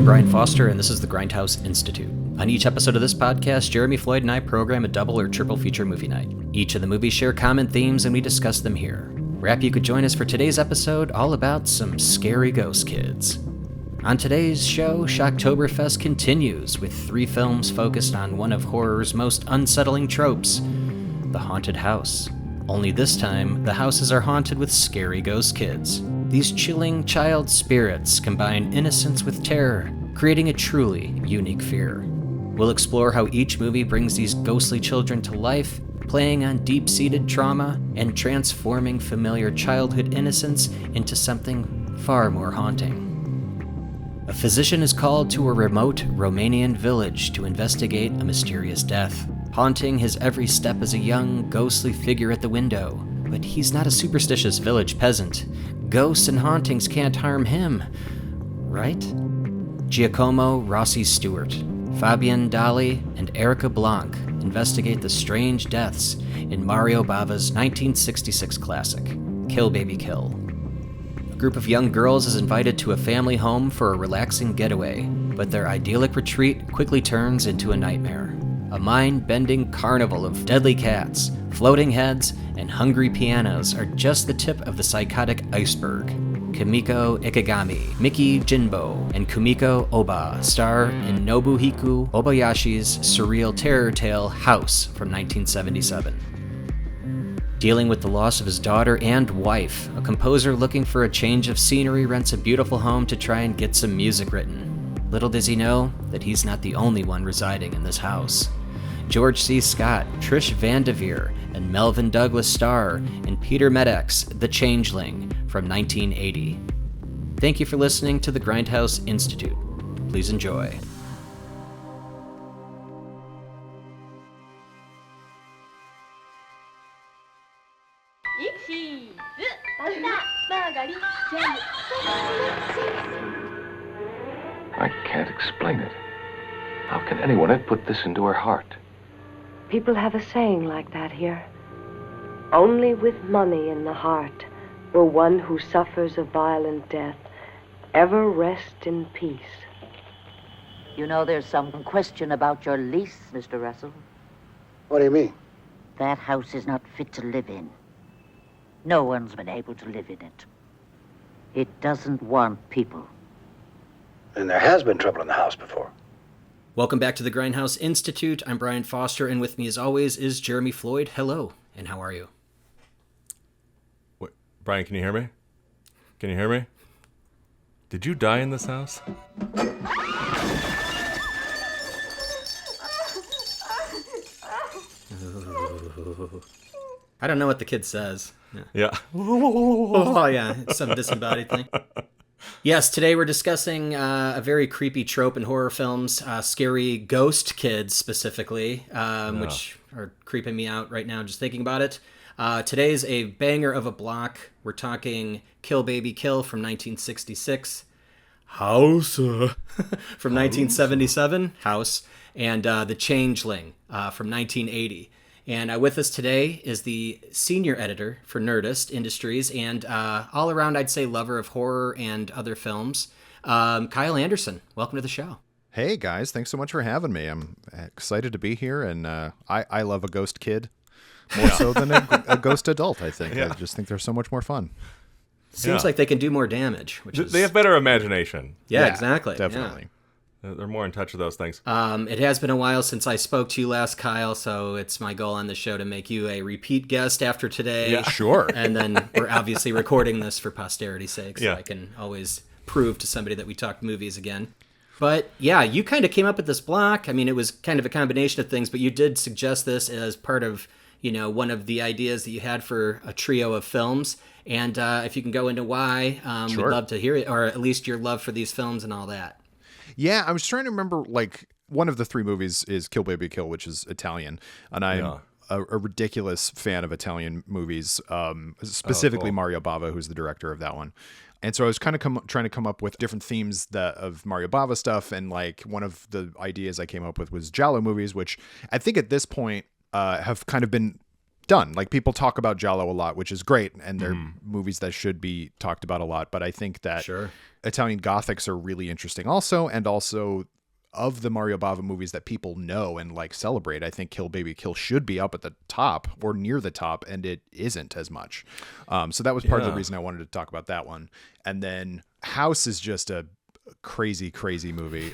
I'm Brian Foster, and this is the Grindhouse Institute. On each episode of this podcast, Jeremy Floyd and I program a double or triple feature movie night. Each of the movies share common themes, and we discuss them here. We're happy you could join us for today's episode, all about some scary ghost kids. On today's show, Shocktoberfest continues with 3 films focused on one of horror's most unsettling tropes, the haunted house. Only this time, the houses are haunted with scary ghost kids. These chilling child spirits combine innocence with terror, creating a truly unique fear. We'll explore how each movie brings these ghostly children to life, playing on deep-seated trauma and transforming familiar childhood innocence into something far more haunting. A physician is called to a remote Romanian village to investigate a mysterious death, haunting his every step as a young, ghostly figure at the window. But he's not a superstitious village peasant. Ghosts and hauntings can't harm him, right? Giacomo Rossi Stewart, Fabian Dali, and Erica Blanc investigate the strange deaths in Mario Bava's 1966 classic, Kill Baby Kill. A group of young girls is invited to a family home for a relaxing getaway, but their idyllic retreat quickly turns into a nightmare. A mind-bending carnival of deadly cats, floating heads, and hungry pianos are just the tip of the psychotic iceberg. Kimiko Ikegami, Miki Jinbo, and Kumiko Oba star in Nobuhiko Obayashi's surreal terror tale House from 1977. Dealing with the loss of his daughter and wife, a composer looking for a change of scenery rents a beautiful home to try and get some music written. Little does he know that he's not the only one residing in this house. George C. Scott, Trish Vanderveer, and Melvin Douglas star in Peter Medek's The Changeling from 1980. Thank you for listening to the Grindhouse Institute. Please enjoy. I can't explain it. How can anyone have put this into her heart? People have a saying like that here. Only with money in the heart will one who suffers a violent death ever rest in peace. You know, there's some question about your lease, Mr. Russell. What do you mean? That house is not fit to live in. No one's been able to live in it. It doesn't want people. And there has been trouble in the house before. Welcome back to the Grindhouse Institute. I'm Brian Foster, and with me as always is Jeremy Floyd. Hello, and how are you? Wait, Brian, can you hear me? Can you hear me? Did you die in this house? I don't know what the kid says. Yeah. Oh, yeah, it's some disembodied thing. Yes, today we're discussing a very creepy trope in horror films, scary ghost kids specifically, which are creeping me out right now just thinking about it. Today's a banger of a block. We're talking Kill Baby Kill from 1966, House from 1977, House, and The Changeling from 1980. And with us today is the senior editor for Nerdist Industries and all around, I'd say, lover of horror and other films, Kyle Anderson. Welcome to the show. Hey, guys. Thanks so much for having me. I'm excited to be here, and I love a ghost kid more so than a ghost adult, I think. Yeah. I just think they're so much more fun. Seems like they can do more damage. Which is... They have better imagination. Yeah, exactly. Definitely. Yeah. They're more in touch with those things. It has been a while since I spoke to you last, Kyle, so it's my goal on the show to make you a repeat guest after today. Yeah, sure. And then we're obviously recording this for posterity's sake, so Yeah. I can always prove to somebody that we talked movies again. But yeah, you kind of came up with this block. I mean, it was kind of a combination of things, but you did suggest this as part of, one of the ideas that you had for a trio of films. And if you can go into why, Sure. we'd love to hear it, or at least your love for these films and all that. Yeah, I was trying to remember, one of the 3 movies is Kill Baby Kill, which is Italian. And I'm a ridiculous fan of Italian movies, specifically cool. Mario Bava, who's the director of that one. And so I was kind of trying to come up with different themes of Mario Bava stuff. And one of the ideas I came up with was Giallo movies, which I think at this point have kind of been done. Like, people talk about Giallo a lot, which is great, and they're movies that should be talked about a lot. But I think that Italian Gothics are really interesting also, and also of the Mario Bava movies that people know and like celebrate, I think Kill Baby Kill should be up at the top or near the top, and it isn't as much. So that was part of the reason I wanted to talk about that one. And then House is just a crazy, crazy movie.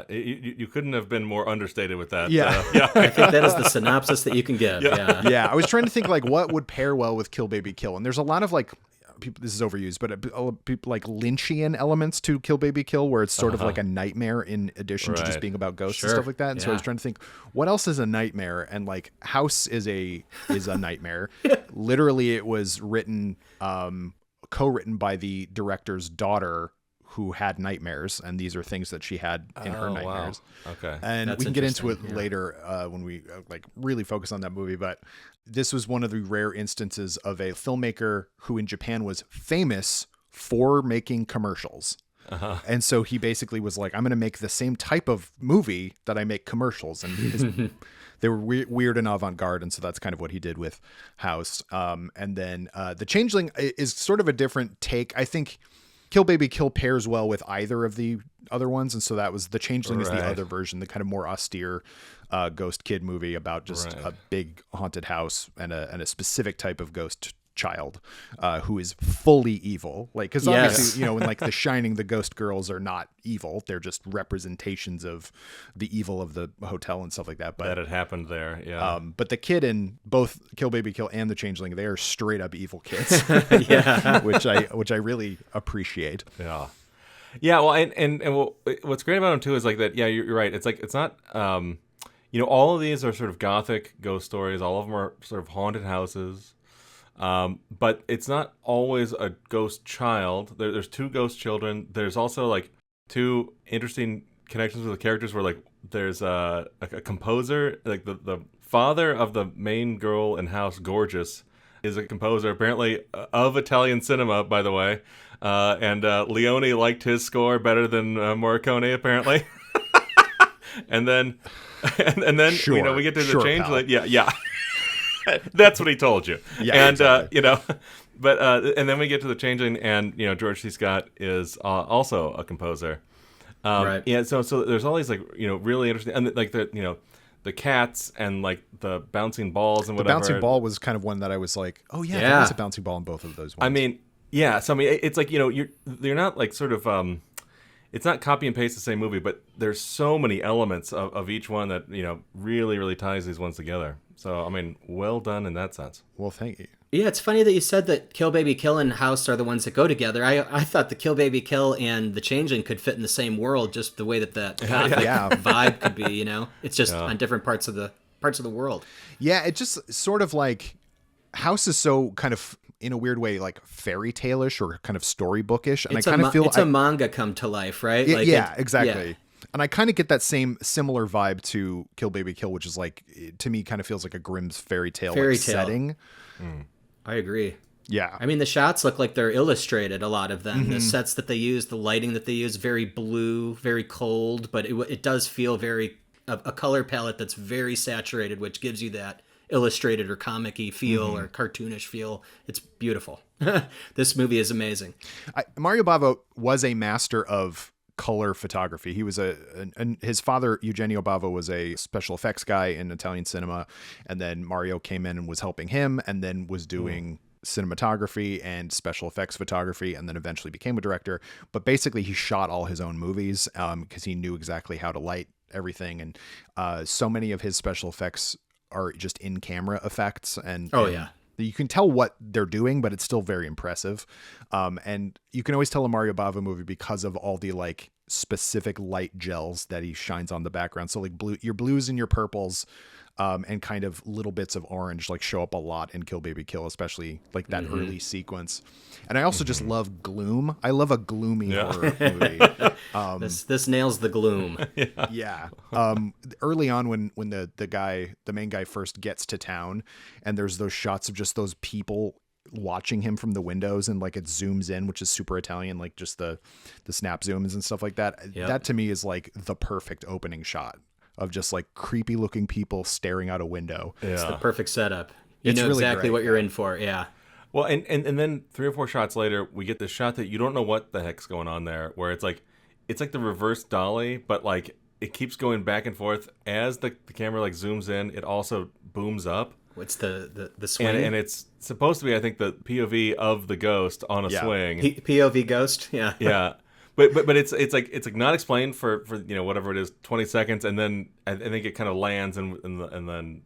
You couldn't have been more understated with that. Yeah. I think that is the synopsis that you can give. Yeah. I was trying to think like what would pair well with Kill Baby Kill, and there's a lot of like people, this is overused, but people like Lynchian elements to Kill Baby Kill, where it's sort of like a nightmare in addition to just being about ghosts and stuff like that. And so I was trying to think, what else is a nightmare? And like House is a nightmare. Literally, it was written, co-written by the director's daughter, who had nightmares, and these are things that she had in her nightmares. Wow. Okay. And we can get into it later when we like really focus on that movie, but this was one of the rare instances of a filmmaker who in Japan was famous for making commercials. And so he basically was like, I'm going to make the same type of movie that I make commercials. And they were weird and avant-garde, and so that's kind of what he did with House. And then The Changeling is sort of a different take. I think Kill Baby Kill pairs well with either of the other ones, and so that was The Changeling is the other version, the kind of more austere ghost kid movie about just a big haunted house and a specific type of ghost child who is fully evil. Like, because obviously, in like The Shining, the ghost girls are not evil; they're just representations of the evil of the hotel and stuff like that. But that had happened there, yeah. But the kid in both Kill Baby Kill and The Changeling, they are straight up evil kids, which I really appreciate. Yeah. Yeah, well, and what's great about them too is like that. Yeah, you're right. It's like it's not. All of these are sort of gothic ghost stories. All of them are sort of haunted houses. But it's not always a ghost child. There's two ghost children. There's also like two interesting connections with the characters where like there's a composer, like the father of the main girl in House, Gorgeous, is a composer apparently of Italian cinema, by the way. And Leone liked his score better than Morricone apparently. and then we get to The Changeling. Yeah. That's what he told you. Yeah, and exactly. And then we get to The Changeling, and George C. Scott is also a composer. Right. Yeah. So there's all these like really interesting, and like the cats and like the bouncing balls and whatever. The bouncing ball was kind of one that I was like, oh yeah, there was a bouncing ball in both of those ones. I mean, yeah. So I mean, it's like they're not like sort of it's not copy and paste the same movie, but there's so many elements of each one that really really ties these ones together. So I mean, well done in that sense. Well, thank you. Yeah, it's funny that you said that Kill Baby Kill and House are the ones that go together. I thought the Kill Baby Kill and The Changeling could fit in the same world, just the way that the vibe could be. It's just on different parts of the world. Yeah, it just sort of like House is so kind of in a weird way like fairy tale-ish or kind of storybookish, and I kind of feel it's a manga come to life, right? Exactly. Yeah. And I kind of get that similar vibe to Kill Baby Kill, which is like, to me, kind of feels like a Grimm's fairy tale setting. I agree. Yeah. I mean, the shots look like they're illustrated, a lot of them. Mm-hmm. The sets that they use, the lighting that they use, very blue, very cold, but it does feel very, a color palette that's very saturated, which gives you that illustrated or comic-y feel or cartoonish feel. It's beautiful. This movie is amazing. Mario Bava was a master of color photography. He was his father, Eugenio Bava, was a special effects guy in Italian cinema, and then Mario came in and was helping him, and then was doing cinematography and special effects photography, and then eventually became a director. But basically he shot all his own movies because he knew exactly how to light everything, and so many of his special effects are just in-camera effects, and you can tell what they're doing, but it's still very impressive. And you can always tell a Mario Bava movie because of all the like specific light gels that he shines on the background. So like your blues and your purples, and kind of little bits of orange like show up a lot in Kill Baby Kill, especially like that early sequence. And I also just love gloom. I love a gloomy horror movie. This nails the gloom. Early on when the main guy first gets to town, and there's those shots of just those people watching him from the windows, and like it zooms in, which is super Italian, like just the snap zooms and stuff like that. That to me is like the perfect opening shot of just like creepy looking people staring out a window. It's the perfect setup. You It's know really exactly great, what you're in for. Yeah. Well, and then 3 or 4 shots later, we get this shot that you don't know what the heck's going on there, where it's like the reverse dolly, but like it keeps going back and forth as the camera like zooms in. It also booms up. What's the swing? And it's supposed to be, I think, the POV of the ghost on a swing. POV ghost. Yeah. Yeah. But it's like not explained for whatever it is, 20 seconds, and then I think it kind of lands and then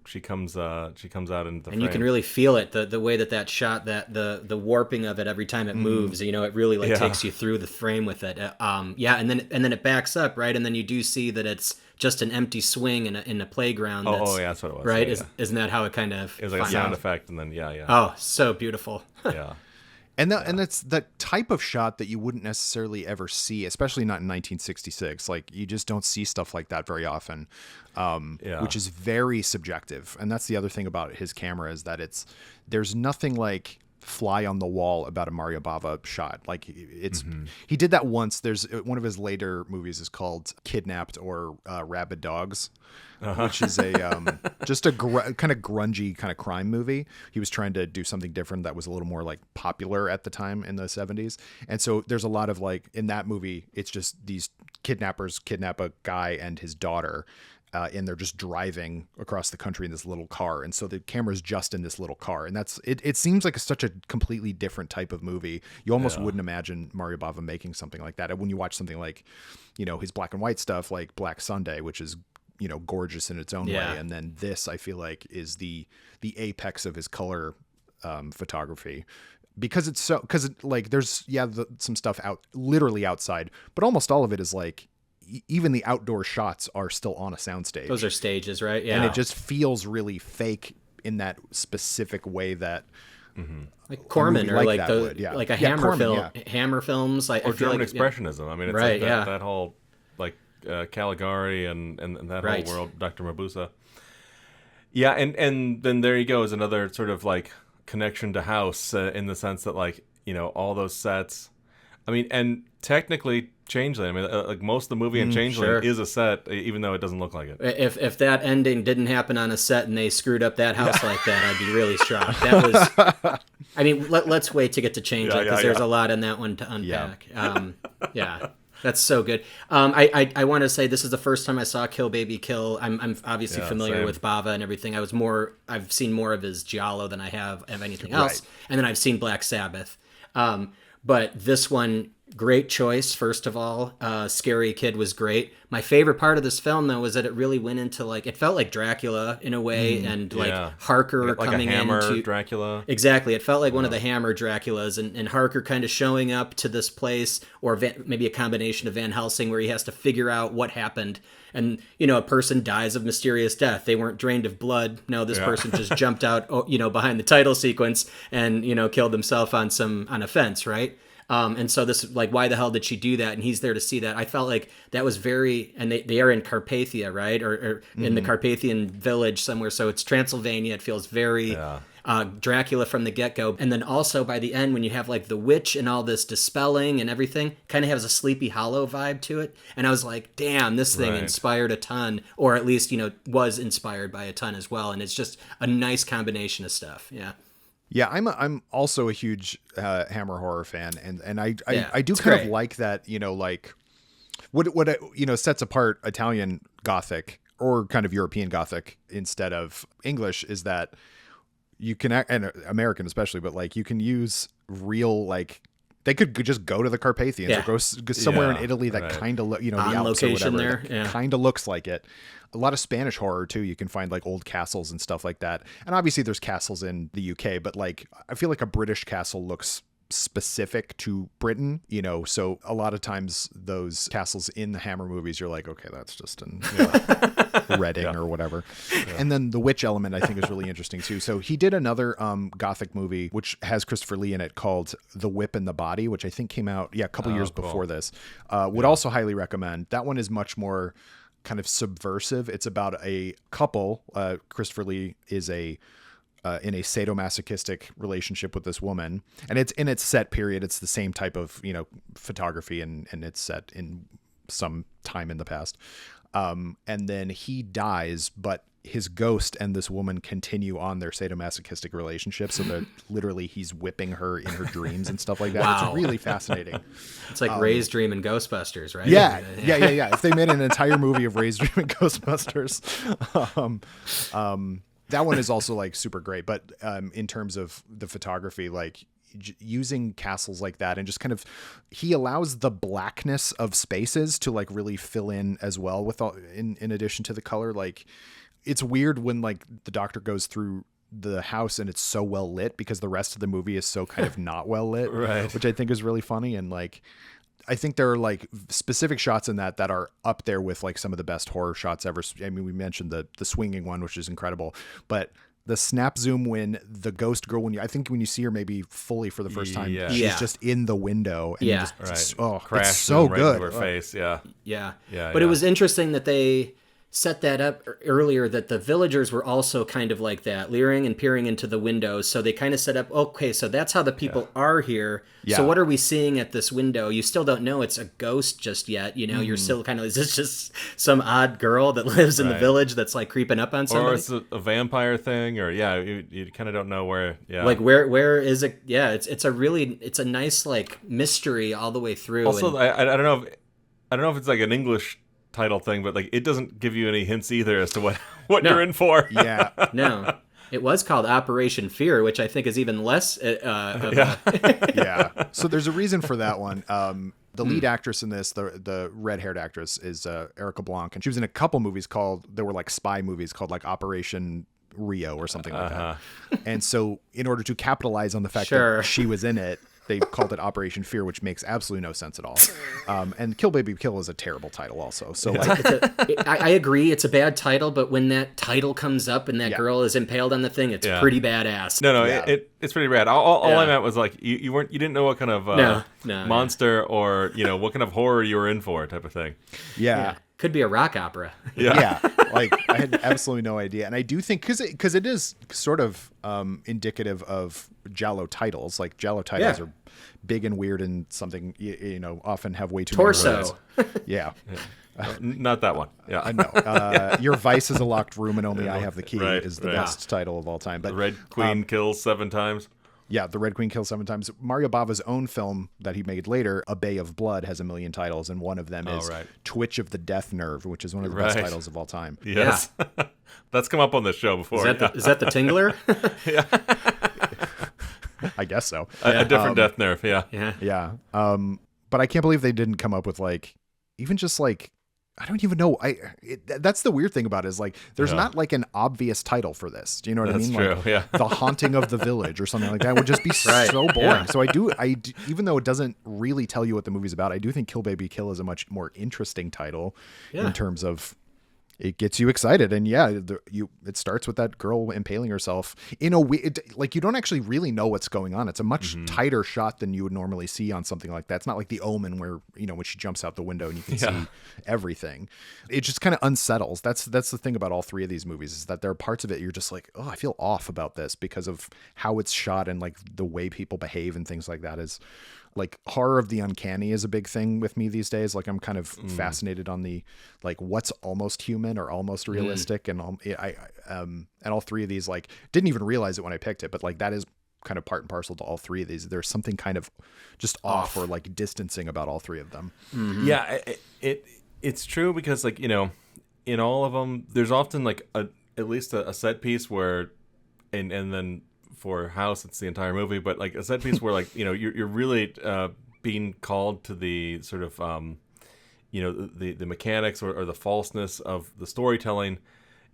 she comes out into the and frame. you can really feel it, the way that shot, that the warping of it every time it moves. It really like takes you through the frame with it. And then it backs up, right, and then you do see that it's just an empty swing in a playground. That's what it was. Right? Yeah. Isn't that how it kind of? It was like a sound effect, and then yeah. Oh, so beautiful. Yeah. And that's the type of shot that you wouldn't necessarily ever see, especially not in 1966. Like, you just don't see stuff like that very often, which is very subjective. And that's the other thing about his camera, is that there's nothing like fly on the wall about a Mario Bava shot. Like, he did that once. There's one of his later movies is called Kidnapped or Rabid Dogs. Which is just a kind of grungy kind of crime movie. He was trying to do something different that was a little more like popular at the time in the 70s. And so there's a lot of like, in that movie, it's just these kidnappers kidnap a guy and his daughter, and they're just driving across the country in this little car. And so the camera's just in this little car. And it seems like such a completely different type of movie. You almost wouldn't imagine Mario Bava making something like that. And when you watch something like, his black and white stuff like Black Sunday, which is gorgeous in its own way, and then this, I feel like, is the apex of his color photography, because there's some stuff out literally outside, but almost all of it is like even the outdoor shots are still on a soundstage. Those are stages, right? Yeah, and it just feels really fake in that specific way that. Like Corman, or like would, like a Hammer Corman, film, Hammer films, like or German expressionism. I mean, it's right, like that whole like Caligari and that whole world, Dr. Mabuse. Yeah, and then there you go, is another sort of like connection to House, in the sense that like all those sets. I mean, and technically Changeling. I mean, like most of the movie in Changeling is a set, even though it doesn't look like it. If that ending didn't happen on a set and they screwed up that house like that, I'd be really shocked. That was. I mean, let's wait to get to Changeling, because there's a lot in that one to unpack. Yeah. That's so good. I want to say this is the first time I saw Kill Baby Kill. I'm obviously familiar with Bava and everything. I've seen more of his Giallo than I have of anything else. Right. And then I've seen Black Sabbath. But this one, great choice, first of all. Scary Kid was great. My favorite part of this film, though, was that it really went into, like, it felt like Dracula in a way, and like Harker like coming a Hammer into Dracula. Exactly, it felt like one of the Hammer Draculas, and Harker kind of showing up to this place, or maybe a combination of Van Helsing, where he has to figure out what happened. And a person dies of mysterious death. They weren't drained of blood. No, this person just jumped out, behind the title sequence and killed himself on a fence, right? And so this, like, why the hell did she do that? And he's there to see that. I felt like that was very, and they are in Carpathia, right? Or in the Carpathian village somewhere. So it's Transylvania. It feels very Dracula from the get-go. And then also by the end, when you have like the witch and all this dispelling and everything, kind of has a Sleepy Hollow vibe to it. And I was like, damn, this thing inspired a ton, or at least, was inspired by a ton as well. And it's just a nice combination of stuff. Yeah. Yeah, I'm also a huge Hammer horror fan, and I do kind of like that, like what sets apart Italian Gothic or kind of European Gothic instead of English is that you can, and American especially, but like you can use real, like, they could just go to the Carpathians or go somewhere in Italy that kind of the Alps or whatever, kind of looks like it. A lot of Spanish horror too. You can find like old castles and stuff like that. And obviously there's castles in the UK, but like I feel like a British castle looks specific to Britain, so a lot of times those castles in the Hammer movies, you're like, okay, that's just in Reading or whatever. And then the witch element I think is really interesting too. So he did another Gothic movie which has Christopher Lee in it called The Whip and the Body, which I think came out a couple years before this. Would also highly recommend. That one is much more kind of subversive. It's about a couple. Christopher Lee is in a sadomasochistic relationship with this woman, and it's in its set period. It's the same type of photography, and it's set in some time in the past. And then he dies, but his ghost and this woman continue on their sadomasochistic relationship. So that literally he's whipping her in her dreams and stuff like that. Wow. It's really fascinating. It's like Ray's Dream and Ghostbusters, right? Yeah. If they made an entire movie of Ray's Dream and Ghostbusters, that one is also like super great. But in terms of the photography, like using castles like that and just kind of, he allows the blackness of spaces to like really fill in as well with all, in addition to the color. Like, it's weird when like the doctor goes through the house and it's so well lit because the rest of the movie is so kind of not well lit, Right. which I think is really funny. And like, I think there are like specific shots in that are up there with like some of the best horror shots ever. I mean, we mentioned the swinging one, which is incredible, but the snap zoom when the ghost girl, I think when you see her maybe fully for the first time, she's just in the window. And Crashing it's so right good. into her face. Yeah. But it was interesting that they set that up earlier, that the villagers were also kind of like that, leering and peering into the windows. So they kind of set up, okay, so that's how the people are here. Yeah. So what are we seeing at this window? You still don't know it's a ghost just yet. You know, you're still kind of, is this just some odd girl that lives in the village that's like creeping up on somebody? Or it's a vampire thing, or you kind of don't know where. Yeah. Like where is it? Yeah, it's a nice like mystery all the way through. Also, I don't know if it's like an English title thing, but like it doesn't give you any hints either as to what you're in for. Yeah. No. It was called Operation Fear, which I think is even less. Yeah. So there's a reason for that one. The lead actress in this, the red-haired actress, is Erica Blanc, and she was in a couple movies they were like spy movies called like Operation Rio or something like that. And so in order to capitalize on the fact that she was in it, they called it Operation Fear, which makes absolutely no sense at all. And Kill Baby Kill is a terrible title also. So like, I agree, it's a bad title, but when that title comes up and that girl is impaled on the thing, it's pretty badass. No, it's pretty rad. All I meant was like you didn't know what kind of monster or what kind of horror you were in for, type of thing. Yeah. Could be a rock opera. Yeah. Like I had absolutely no idea. And I do think because it is sort of indicative of Giallo titles. Like Giallo titles are big and weird and something often have way too Torso. many words. Yeah. Not that one. Yeah. I know. Your Vice is a Locked Room and Only I Have the Key is the right. best title of all time. But The Red Queen kills 7 times. Yeah, The Red Queen kills 7 times. Mario Bava's own film that he made later, A Bay of Blood, has a million titles, and one of them is Twitch of the Death Nerve, which is one of the best titles of all time. Yes. Yeah. That's come up on this show before. Is that the Tingler? I guess so. A different death nerve, Yeah. But I can't believe they didn't come up with like, even just like, I don't even know. That's the weird thing about it is like, there's not like an obvious title for this. Do you know what I mean? True, like The Haunting of the Village or something like that would just be so boring. Yeah. So I do, even though it doesn't really tell you what the movie's about, I do think Kill Baby Kill is a much more interesting title in terms of it gets you excited. And it starts with that girl impaling herself in a way, like you don't actually really know what's going on. It's a much tighter shot than you would normally see on something like that. It's not like The Omen where, when she jumps out the window and you can see everything. It just kind of unsettles. That's the thing about all three of these movies is that there are parts of it you're just like, oh, I feel off about this because of how it's shot and like the way people behave and things like that. Is like horror of the uncanny is a big thing with me these days. Like I'm kind of fascinated on the like what's almost human or almost realistic, and all three of these, like, didn't even realize it when I picked it, but like that is kind of part and parcel to all three of these. There's something kind of just off or like distancing about all three of them. Yeah, it's true because like in all of them there's often like at least a set piece where and then for House it's the entire movie, but like a set piece where like you're really being called to the sort of the mechanics or the falseness of the storytelling.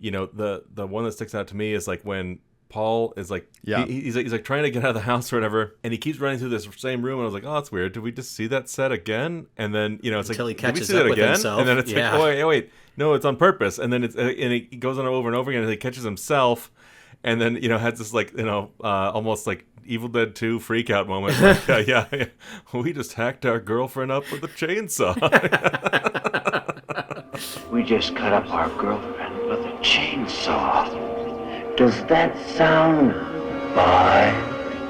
The one that sticks out to me is like when Paul is like he's like trying to get out of the house or whatever, and he keeps running through this same room, and I was like, oh, that's weird, did we just see that set again? And then it's until like, he catches did we see up that with again? himself. And then it's like, oh wait, no, it's on purpose. And then it goes on over and over again, and he catches himself. And then, has this, like, almost like Evil Dead 2 freak out moment. Like, we just hacked our girlfriend up with a chainsaw. We just cut up our girlfriend with a chainsaw. Does that sound bi?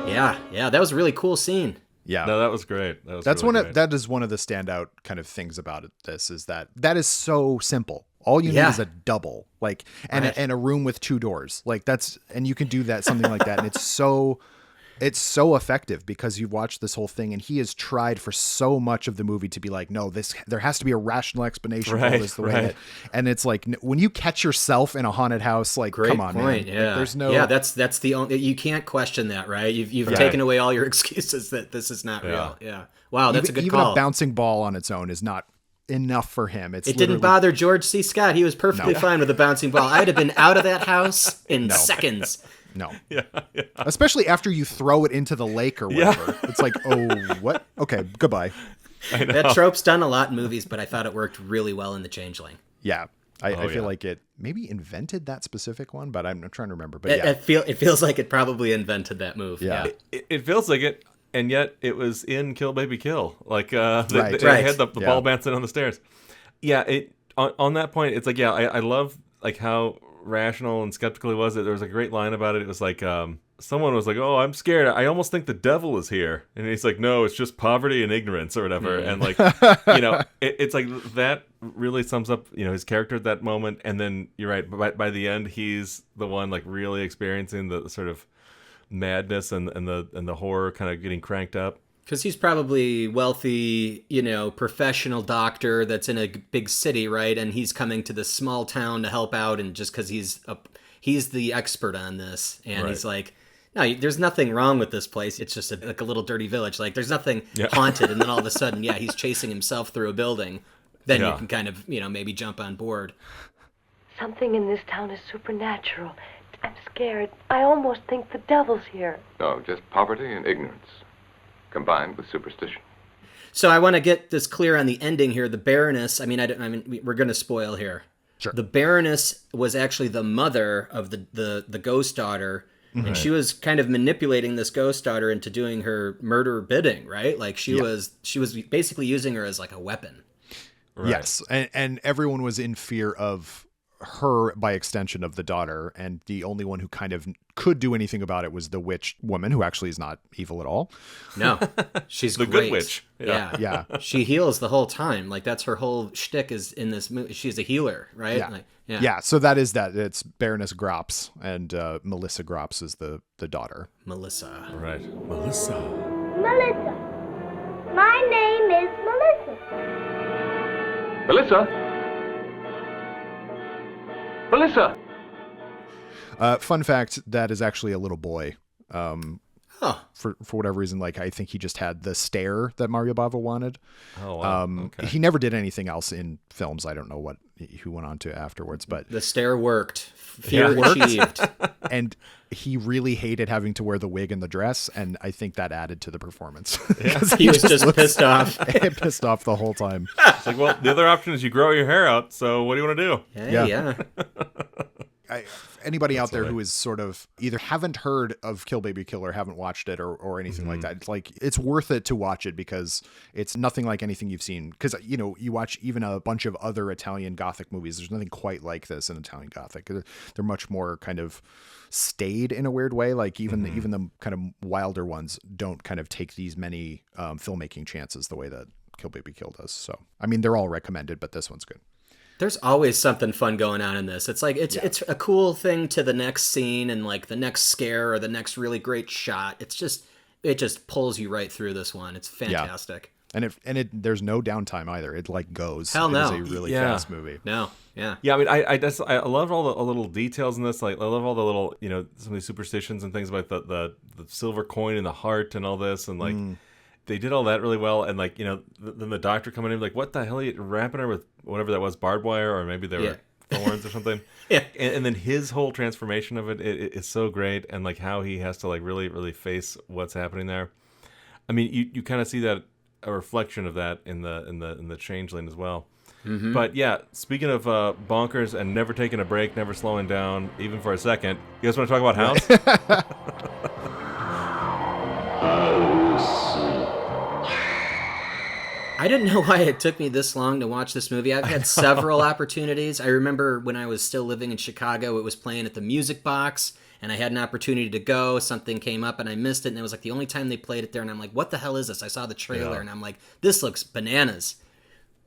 Yeah, that was a really cool scene. Yeah. No, that was great. That's really one great. of that is one of the standout kind of things about this is that is so simple. All you need Yeah. is a double, like, and Right. and a room with two doors, like and you can do that, something like that, and it's so effective because you've watched this whole thing, and he has tried for so much of the movie to be like, no, there has to be a rational explanation for all Right, this the way right. that, and it's like when you catch yourself in a haunted house, like, Great come on, point. man. Yeah. Like, there's no, Yeah, that's the only, you can't question that, right? You've Right. taken away all your excuses that this is not real. Yeah. Wow, that's a good even call. a bouncing ball on its own is not enough for him. It didn't bother George C. Scott. He was perfectly fine with a bouncing ball. I'd have been out of that house in seconds. No. Yeah. Especially after you throw it into the lake or whatever. It's like, oh, what? Okay, goodbye. That trope's done a lot in movies, but I thought it worked really well in The Changeling. Yeah. I feel yeah. like it maybe invented that specific one, but I'm trying to remember. But yeah. It feels like it probably invented that move. Yeah. It feels like it, and yet it was in Kill Baby Kill. Like they Right. had the ball bouncing on the stairs. Yeah. On that point, it's like, yeah, I love like how rational and skeptical he was. There was a great line about it. It was like someone was like, "Oh, I'm scared. I almost think the devil is here," and he's like, "No, it's just poverty and ignorance or whatever." And like, it's like that really sums up his character at that moment. And then you're right. By the end, he's the one like really experiencing the sort of madness and the horror kind of getting cranked up. Because he's probably wealthy, professional doctor that's in a big city, right? And he's coming to this small town to help out, and just because he's the expert on this, and Right. he's like, no, there's nothing wrong with this place. It's just like a little dirty village. Like there's nothing haunted, and then all of a sudden, he's chasing himself through a building. Then you can kind of, maybe jump on board. Something in this town is supernatural. I'm scared. I almost think the devil's here. No, just poverty and ignorance, combined with superstition. So I want to get this clear on the ending here. The Baroness, we're going to spoil here. Sure. The Baroness was actually the mother of the ghost daughter, and she was kind of manipulating this ghost daughter into doing her murder bidding, right? Like she was basically using her as like a weapon. Right. Yes. And everyone was in fear of her by extension of the daughter, and the only one who kind of could do anything about it was the witch woman, who actually is not evil at all. No, she's The great. good witch. Yeah. She heals the whole time. Like that's her whole shtick is in this movie. She's a healer, right? Yeah. Like, Yeah, so that is that. It's Baroness Grops, and Melissa Grops is the daughter. Melissa. Right. Melissa. Melissa. My name is Melissa. Melissa! Melissa! Fun fact, that is actually a little boy. Oh, For whatever reason, like I think he just had the stare that Mario Bava wanted. Oh, wow. Okay. He never did anything else in films. I don't know what he went on to afterwards, but the stare worked. Fear achieved. and he really hated having to wear the wig and the dress, and I think that added to the performance. He was just pissed off. Pissed off the whole time. It's like, well, the other option is you grow your hair out. So what do you want to do? Yeah. Anybody out there who is sort of either haven't heard of Kill Baby Kill or haven't watched it or anything like that, it's like it's worth it to watch it because it's nothing like anything you've seen. Because you watch even a bunch of other Italian Gothic movies, there's nothing quite like this in Italian Gothic. They're much more kind of staid in a weird way. Like even the kind of wilder ones don't kind of take these many filmmaking chances the way that Kill Baby Kill does. So I mean, they're all recommended, but this one's good. There's always something fun going on in this. It's like it's a cool thing to the next scene and like the next scare or the next really great shot. It just pulls you right through this one. It's fantastic. And it there's no downtime either. It like goes. Hell no. It is a really fast movie. No, yeah. Yeah, I mean, I love all the little details in this. Like, I love all the little, some of these superstitions and things about the silver coin in the heart and all this, and like they did all that really well. And like, then the doctor coming in, like, what the hell are you wrapping her with? Whatever that was, barbed wire, or maybe they were thorns or something. Yeah. And then his whole transformation of it is so great, and like how he has to like really really face what's happening there. I mean, you kind of see that a reflection of that in the Changeling as well. Mm-hmm. But yeah, speaking of bonkers and never taking a break, never slowing down even for a second, you guys want to talk about House? I didn't know why it took me this long to watch this movie. I've had several opportunities. I remember when I was still living in Chicago, it was playing at the Music Box, and I had an opportunity to go. Something came up and I missed it, and it was like the only time they played it there, and I'm like, what the hell is this? I saw the trailer and I'm like, this looks bananas.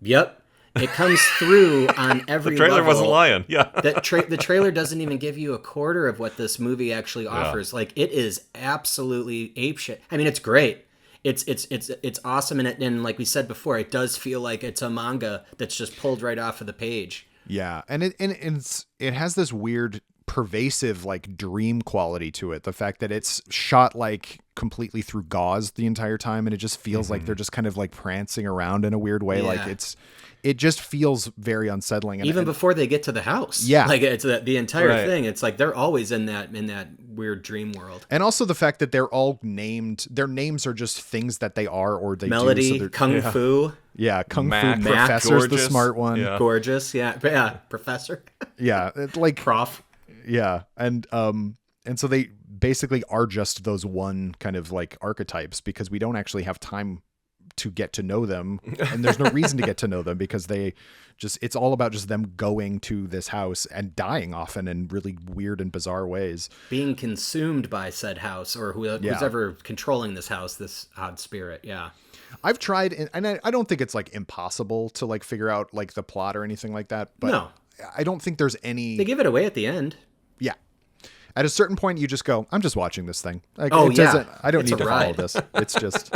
Yep. It comes through on every The trailer level. wasn't lying. Yeah. The trailer doesn't even give you a quarter of what this movie actually offers. Like, it is absolutely apeshit. I mean, it's great. It's awesome, and like we said before, it does feel like it's a manga that's just pulled right off of the page. Yeah, and it has this weird pervasive like dream quality to it. The fact that it's shot like completely through gauze the entire time, and it just feels like they're just kind of like prancing around in a weird way. Like it just feels very unsettling. And, even before they get to the house. Yeah. Like it's the entire thing. It's like they're always in that weird dream world. And also the fact that they're all named, their names are just things that they are or they Melody, do. So Kung Fu. Yeah, Kung Mac, Fu Professor's gorgeous. the smart one. Yeah. Gorgeous, yeah, Professor. Yeah, it's like Prof. Yeah, and so they basically are just those one kind of like archetypes because we don't actually have time to get to know them, and there's no reason to get to know them because it's all about just them going to this house and dying often in really weird and bizarre ways, being consumed by said house or who's ever controlling this house, this odd spirit. Yeah. I've tried, and I don't think it's like impossible to like figure out like the plot or anything like that, but no. I don't think there's any. They give it away at the end. Yeah. At a certain point, you just go, I'm just watching this thing. Like, I don't need to follow this. It's just.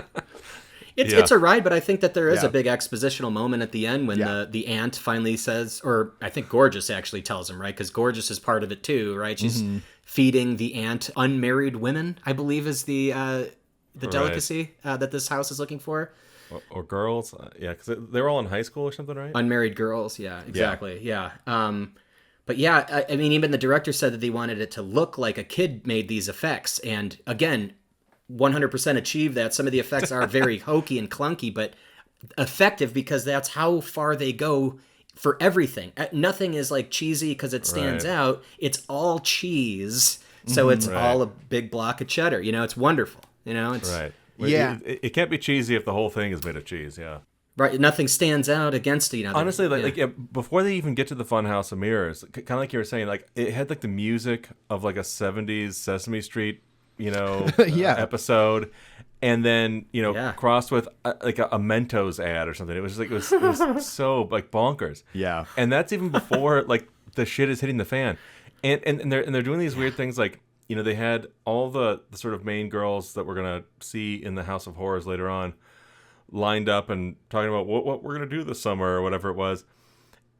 It's a ride, but I think that there is a big expositional moment at the end when the aunt finally says, or I think Gorgeous actually tells him, right? Because Gorgeous is part of it too, right? She's feeding the aunt unmarried women, I believe is the delicacy that this house is looking for. Or girls. Yeah, because they're all in high school or something, right? Unmarried girls. Yeah, exactly. Yeah. But yeah, I mean, even the director said that they wanted it to look like a kid made these effects. And again, 100% achieve that. Some of the effects are very hokey and clunky, but effective because that's how far they go for everything. Nothing is like cheesy because it stands out. It's all cheese. So it's all a big block of cheddar. You know, it's wonderful. You know, it's right. Yeah. It can't be cheesy if the whole thing is made of cheese. Yeah. Right. Nothing stands out against it. You know, honestly, before they even get to the Funhouse of Mirrors, kind of like you were saying, like it had like the music of like a 70s Sesame Street, you know, episode. And then, you know, crossed with like a Mentos ad or something. It was just like, it was so like bonkers. Yeah. And that's even before like the shit is hitting the fan. And they're doing these weird things like, you know, they had all the sort of main girls that we're going to see in the House of Horrors later on lined up and talking about what we're going to do this summer or whatever it was.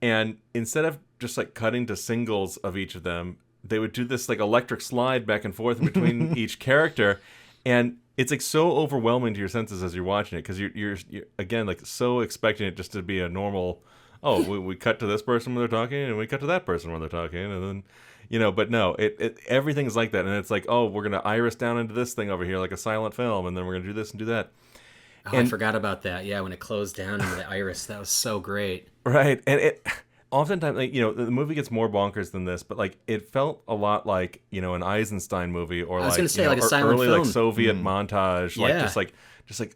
And instead of just like cutting to singles of each of them, they would do this like electric slide back and forth between each character. And it's like so overwhelming to your senses as you're watching it because you're again like so expecting it just to be a normal, we cut to this person when they're talking and we cut to that person when they're talking and then, you know, but no, it everything's like that. And it's like, we're going to iris down into this thing over here like a silent film and then we're going to do this and do that. Oh, I forgot about that. Yeah, when it closed down into the iris, that was so great. Right, and it oftentimes, like, you know, the movie gets more bonkers than this, but like it felt a lot like, you know, an Eisenstein movie or I was gonna say, like a silent early film. like Soviet montage, like just like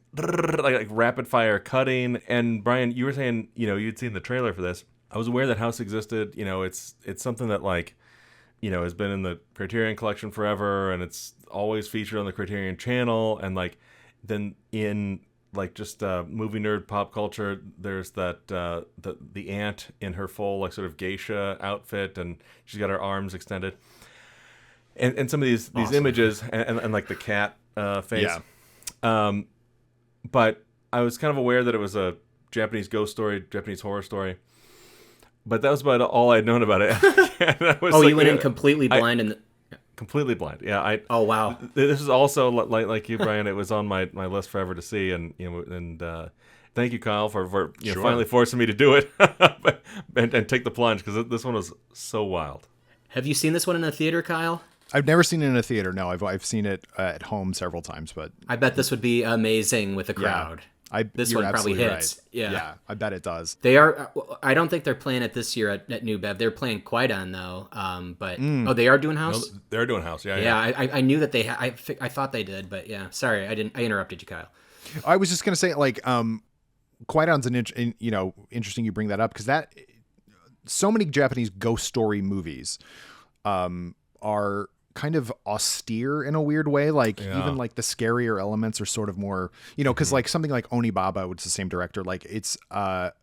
rapid fire cutting. And Brian, you were saying, you know, you'd seen the trailer for this. I was aware that House existed. You know, it's something that like, you know, has been in the Criterion collection forever, and it's always featured on the Criterion channel, and like then in like just movie nerd pop culture, there's that the aunt in her full like sort of geisha outfit and she's got her arms extended and some of these images and like the cat face. But I was kind of aware that it was a Japanese ghost story, Japanese horror story, but that was about all I'd known about it. You went in completely blind completely blind. Yeah. Oh wow. This is also like you, Brian. It was on my list forever to see, and you know, and thank you, Kyle, for finally forcing me to do it and take the plunge because this one was so wild. Have you seen this one in a theater, Kyle? I've never seen it in a theater. No, I've seen it at home several times, but I bet this would be amazing with a crowd. This one probably hits. Right. Yeah, I bet it does. They are. I don't think they're playing it this year at New Bev. They're playing Criterion though. But they are doing House. No, they're doing House. Yeah. I knew that they. I thought they did, but yeah. Sorry, I didn't. I interrupted you, Kyle. I was just gonna say like Criterion interesting you bring that up because that so many Japanese ghost story movies are kind of austere in a weird way. Like even like the scarier elements are sort of more, you know, because like something like Onibaba, which is the same director, like it's not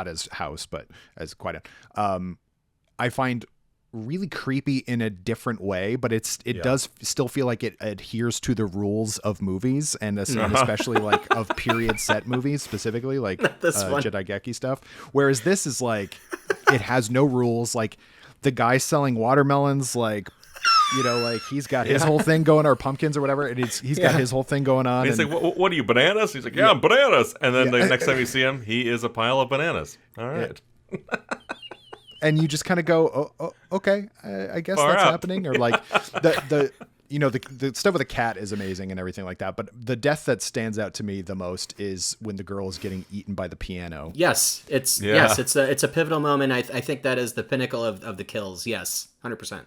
as House, but as Quiet Down, I find really creepy in a different way, but it does still feel like it adheres to the rules of movies, and especially like of period set movies, specifically like Jedi stuff. Whereas this is like, it has no rules. Like the guy selling watermelons, like, you know, like he's got his whole thing going, or pumpkins or whatever, and he's got his whole thing going on. And he's like, what are you, bananas? He's like, yeah, I'm bananas. And then the next time you see him, he is a pile of bananas. All right. And you just kind of go, oh, okay, I guess Far that's out. happening. Or like the you know, the stuff with the cat is amazing and everything like that. But the death that stands out to me the most is when the girl is getting eaten by the piano. Yes, it's a pivotal moment. I think that is the pinnacle of the kills. Yes, 100%.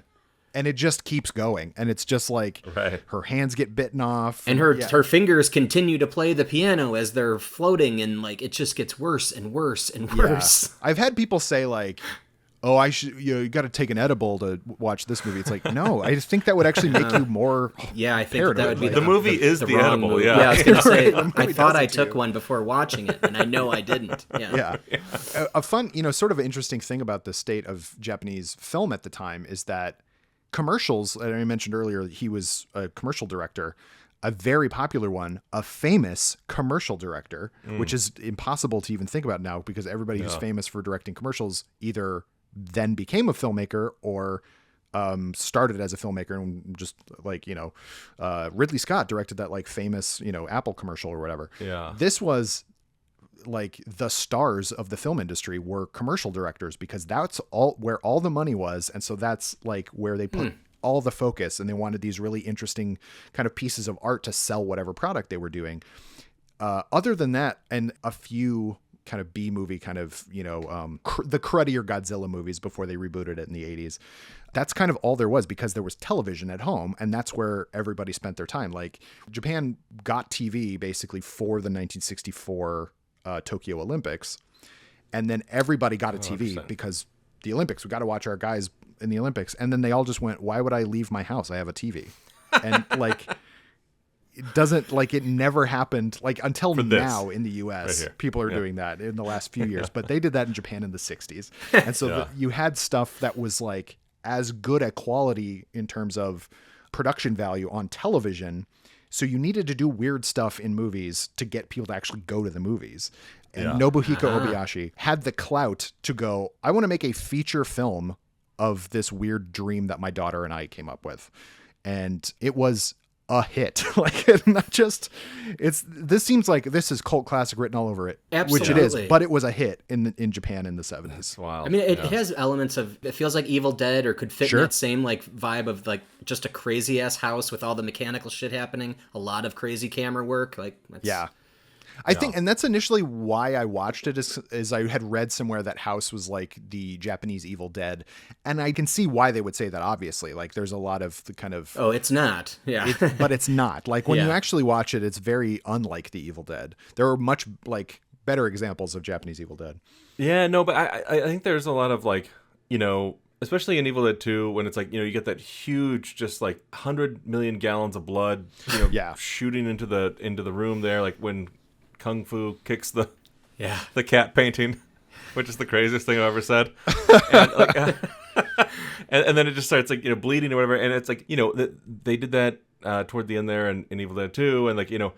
And it just keeps going, and it's just like her hands get bitten off, and her fingers continue to play the piano as they're floating, and like it just gets worse and worse and worse. Yeah. I've had people say like, oh, you got to take an edible to watch this movie. It's like, no, I think that would actually make you more. Yeah, I think that would be the movie is the edible. Movie. Yeah, I was gonna say, I thought I took one before watching it, and I know I didn't. Yeah. A fun, you know, sort of interesting thing about the state of Japanese film at the time is that commercials, and I mentioned earlier, he was a commercial director, a very popular one, a famous commercial director, which is impossible to even think about now because everybody who's famous for directing commercials either then became a filmmaker or started as a filmmaker, and just like, you know, Ridley Scott directed that like famous, you know, Apple commercial or whatever. Yeah. This was like the stars of the film industry were commercial directors because that's all where all the money was. And so that's like where they put all the focus, and they wanted these really interesting kind of pieces of art to sell whatever product they were doing. Other than that, and a few kind of B movie kind of, you know, the cruddier Godzilla movies before they rebooted it in the 80s. That's kind of all there was because there was television at home, and that's where everybody spent their time. Like Japan got TV basically for the 1964 Tokyo Olympics, and then everybody got a TV 100%. because the Olympics, we got to watch our guys in the Olympics. And then they all just went, why would I leave my house? I have a TV. And like, it doesn't, like, it never happened like until now in the US, right people are doing that in the last few years, but they did that in Japan in the 60s. And so you had stuff that was like as good a quality in terms of production value on television. So you needed to do weird stuff in movies to get people to actually go to the movies. And Nobuhiko Obayashi had the clout to go, I want to make a feature film of this weird dream that my daughter and I came up with. And it was a hit. Like, not just, this seems like this is cult classic written all over it. Absolutely. Which it is, but it was a hit in Japan in the 70s. That's wild. I mean, it has elements of, it feels like Evil Dead, or could fit in that same like vibe of like just a crazy ass house with all the mechanical shit happening, a lot of crazy camera work. Like, I think, and that's initially why I watched it, is I had read somewhere that House was like the Japanese Evil Dead, and I can see why they would say that. Obviously, like there's a lot of the kind of it's not, but it's not. Like when you actually watch it, it's very unlike the Evil Dead. There are much like better examples of Japanese Evil Dead. Yeah, no, but I think there's a lot of like, you know, especially in Evil Dead 2, when it's like, you know, you get that huge, just like 100 million gallons of blood, you know, shooting into the room there, like when Kung Fu kicks the cat painting, which is the craziest thing I've ever said. And, like, and then it just starts like, you know, bleeding or whatever. And it's like, you know, they did that toward the end there in Evil Dead 2. And like, you know,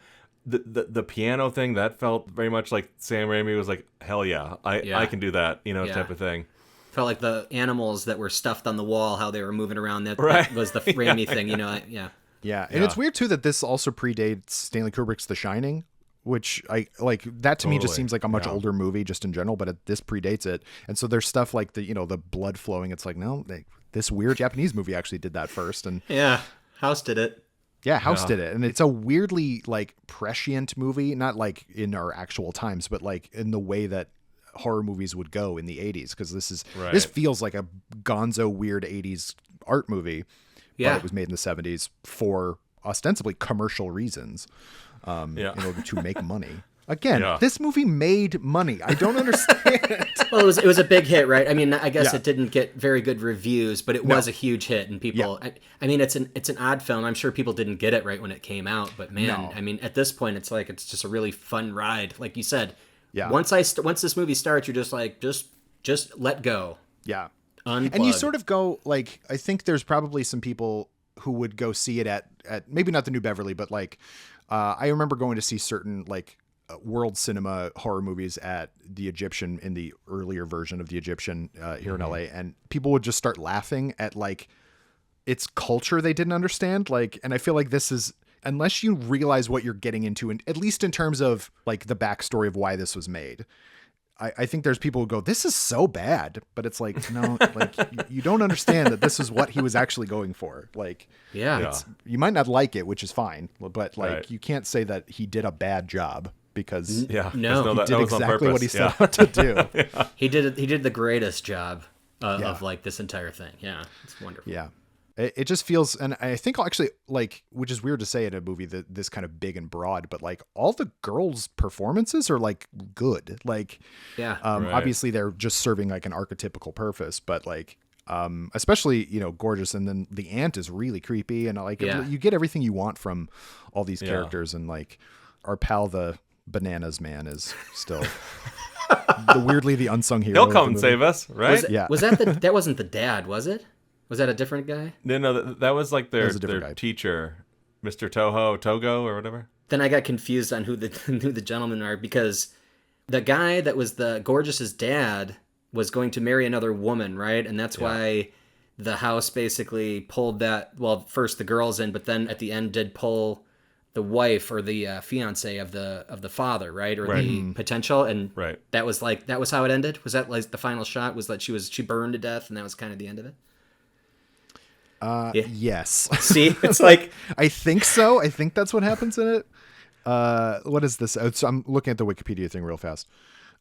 the piano thing, that felt very much like Sam Raimi was like, hell yeah, I can do that, you know, type of thing. Felt like the animals that were stuffed on the wall, how they were moving around. That was the Raimi thing, you know. Yeah. And it's weird too that this also predates Stanley Kubrick's The Shining, which I like. That to me just seems like a much older movie just in general, but this predates it. And so there's stuff like the, you know, the blood flowing. It's like, no, this weird Japanese movie actually did that first. And House did it. Yeah, House did it. And it's a weirdly like prescient movie, not like in our actual times, but like in the way that horror movies would go in the 80s, because this feels like a gonzo weird 80s art movie, but it was made in the 70s for ostensibly commercial reasons, in order to make money. Again, Yeah. this movie made money. I don't understand. Well, it was a big hit, right? I mean, I guess Yeah. it didn't get very good reviews, but it No. was a huge hit, and people. Yeah. I mean, it's an odd film. I'm sure people didn't get it right when it came out, but man, No. I mean, at this point, it's like it's just a really fun ride, like you said. Yeah. Once this movie starts, you're just like, just let go. Yeah. Unplug. And you sort of go, like, I think there's probably some people who would go see it at maybe not the New Beverly, but like, I remember going to see certain like world cinema horror movies at the Egyptian in the earlier version of the Egyptian here in LA. And people would just start laughing at like its culture they didn't understand. Like, and I feel like this is, unless you realize what you're getting into, and at least in terms of like the backstory of why this was made, I think there's people who go, this is so bad, but it's like, no, like you don't understand that this is what he was actually going for. Like, Yeah. you might not like it, which is fine, but like Right. you can't say that he did a bad job because Yeah. No. There's he that did was on exactly what he purpose. set out to do. He did the greatest job Yeah. of like this entire thing. Yeah, it's wonderful. Yeah. It just feels, and I think actually, like, which is weird to say in a movie that this kind of big and broad, but like all the girls' performances are like good. Like, Yeah. Right. obviously they're just serving like an archetypical purpose, but like, especially, gorgeous. And then the aunt is really creepy, and like, Yeah. you get everything you want from all these Yeah. characters. And like our pal, the bananas man, is still weirdly the unsung hero. He'll of the come and movie. save us, right? Yeah. Was that wasn't the dad, was it? Was that a different guy? No, that was like their was a different guy. teacher, Mr. Togo or whatever. Then I got confused on who the gentlemen are, because the guy that was the Gorgeous's dad was going to marry another woman, right? And that's why the house basically pulled that. Well, first the girls in, but then at the end did pull the wife or the fiance of the father, right? Or the potential, and Right. that was how it ended. Was that like the final shot? Was that she burned to death, and that was kind of the end of it? Yeah. Yes. See, it's like I think so. I think that's what happens in it. What is this? So I'm looking at the Wikipedia thing real fast.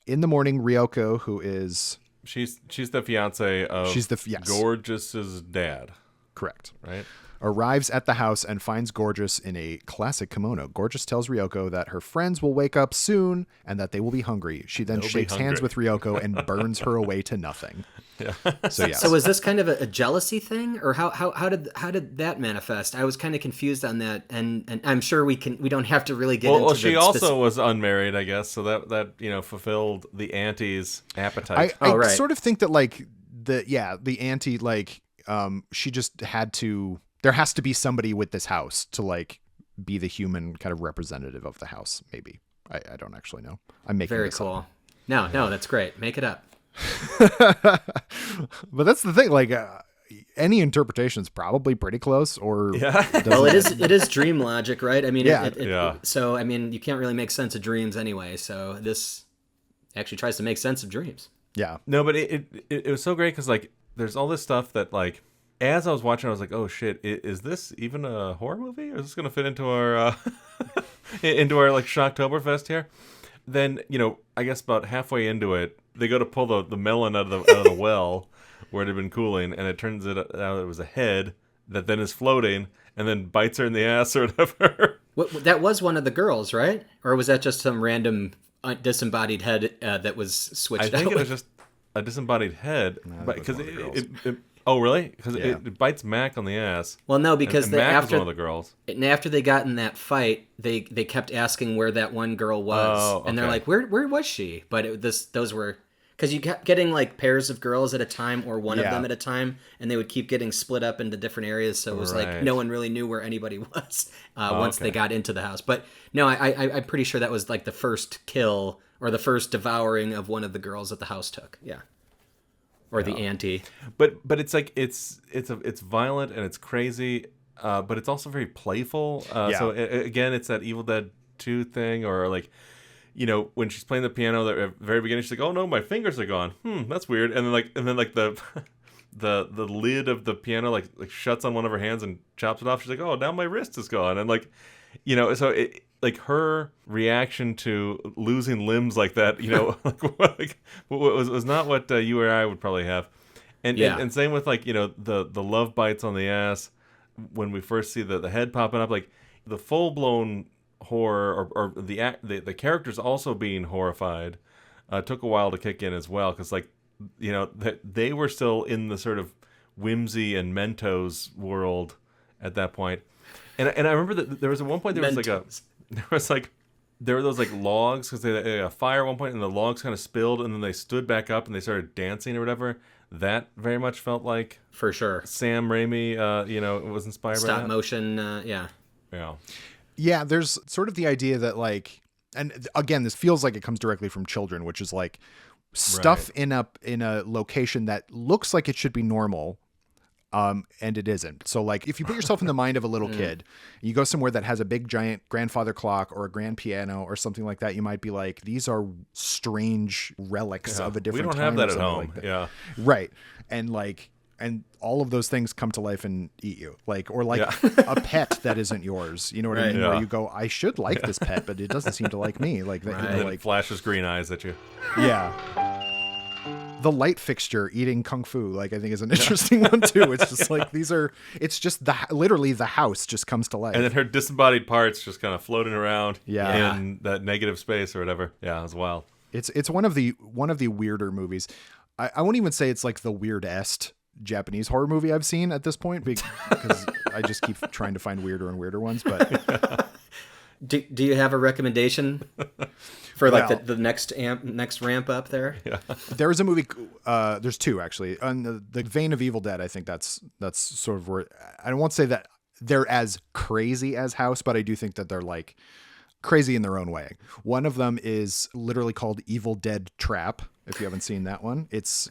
In the morning, Ryoko, who is She's the fiance of yes. Gorgeous's dad, correct, right? arrives at the house and finds Gorgeous in a classic kimono. Gorgeous tells Ryoko that her friends will wake up soon and that they will be hungry. She then They'll be shakes hands with hungry. Ryoko and burns her away to nothing. Yeah. So yes. So is this kind of a jealousy thing, or how did that manifest? I was kind of confused on that, and I'm sure we don't have to really get into. Well, she the also was unmarried, I guess, so that fulfilled the auntie's appetite. I right. sort of think that like the auntie, like she just had to. There has to be somebody with this house to like be the human kind of representative of the house. Maybe I don't actually know. I'm making very this cool. up. No, that's great. Make it up. But that's the thing. Like any interpretation is probably pretty close. Or Well, it is dream logic, right? I mean, Yeah. Yeah. So I mean, you can't really make sense of dreams anyway. So this actually tries to make sense of dreams. yeah. No, but it was so great because like there's all this stuff that like as I was watching I was like, oh shit, is this even a horror movie, or is this gonna fit into our into our like Shocktoberfest here? Then I guess about halfway into it they go to pull the melon out of the well where it had been cooling, and it turns out it was a head that then is floating and then bites her in the ass or whatever. That was one of the girls, right? Or was that just some random disembodied head that was switched I think out? it was just a disembodied head, that was because one of the girls. oh really? Because Yeah. it bites Mac on the ass. Well, no, because and they, Mac after was one of the girls. and after they got in that fight, they kept asking where that one girl was, Oh, and they're okay. like, "Where was she?" But those were because you kept getting like pairs of girls at a time, or one of Yeah. them at a time, and they would keep getting split up into different areas. So it was like Right. no one really knew where anybody was once they okay. got into the house. But no, I'm pretty sure that was like the first kill or the first devouring of one of the girls that the house took. Yeah, or the auntie. But it's like it's violent and it's crazy, but it's also very playful. So again, it's that Evil Dead 2 thing, or like when she's playing the piano at the very beginning, she's like, "Oh no, my fingers are gone. That's weird." And then the the lid of the piano like shuts on one of her hands and chops it off. She's like, "Oh, now my wrist is gone." And like so it. Like her reaction to losing limbs like that, was not what you or I would probably have, and same with like the love bites on the ass when we first see the head popping up, like the full blown horror or the characters also being horrified took a while to kick in as well, because like, you know, they were still in the sort of whimsy and Mentos world at that point. And I remember that there was at one point there were those like logs, because they had a fire at one point and the logs kind of spilled and then they stood back up and they started dancing or whatever. That very much felt like, for sure, Sam Raimi, you know, was inspired by that. Stop motion, yeah. Yeah, there's sort of the idea that like, and again, this feels like it comes directly from children, which is like stuff in a location that looks like it should be normal, and it isn't. So like, if you put yourself in the mind of a little kid, you go somewhere that has a big giant grandfather clock or a grand piano or something like that, you might be like, these are strange relics of a different time. We don't have that at home. Like that. Right. And like, and all of those things come to life and eat you, like, or like a pet that isn't yours. You know what I mean? Where you go, I should like this pet, but it doesn't seem to like me. Like that, you know, like flashes green eyes at you. Yeah. The light fixture eating kung fu, like, I think is an interesting one too. It's just like, it's just literally the house just comes to life. And then her disembodied parts just kind of floating around in that negative space or whatever. Yeah, it was wild. It's one of the weirder movies. I won't even say it's like the weirdest Japanese horror movie I've seen at this point, because I just keep trying to find weirder and weirder ones. But do you have a recommendation for like the next ramp up there? Yeah. There's a movie. There's two actually. On the vein of Evil Dead, I think that's sort of where I won't say that they're as crazy as House, but I do think that they're like crazy in their own way. One of them is literally called Evil Dead Trap. If you haven't seen that one, it's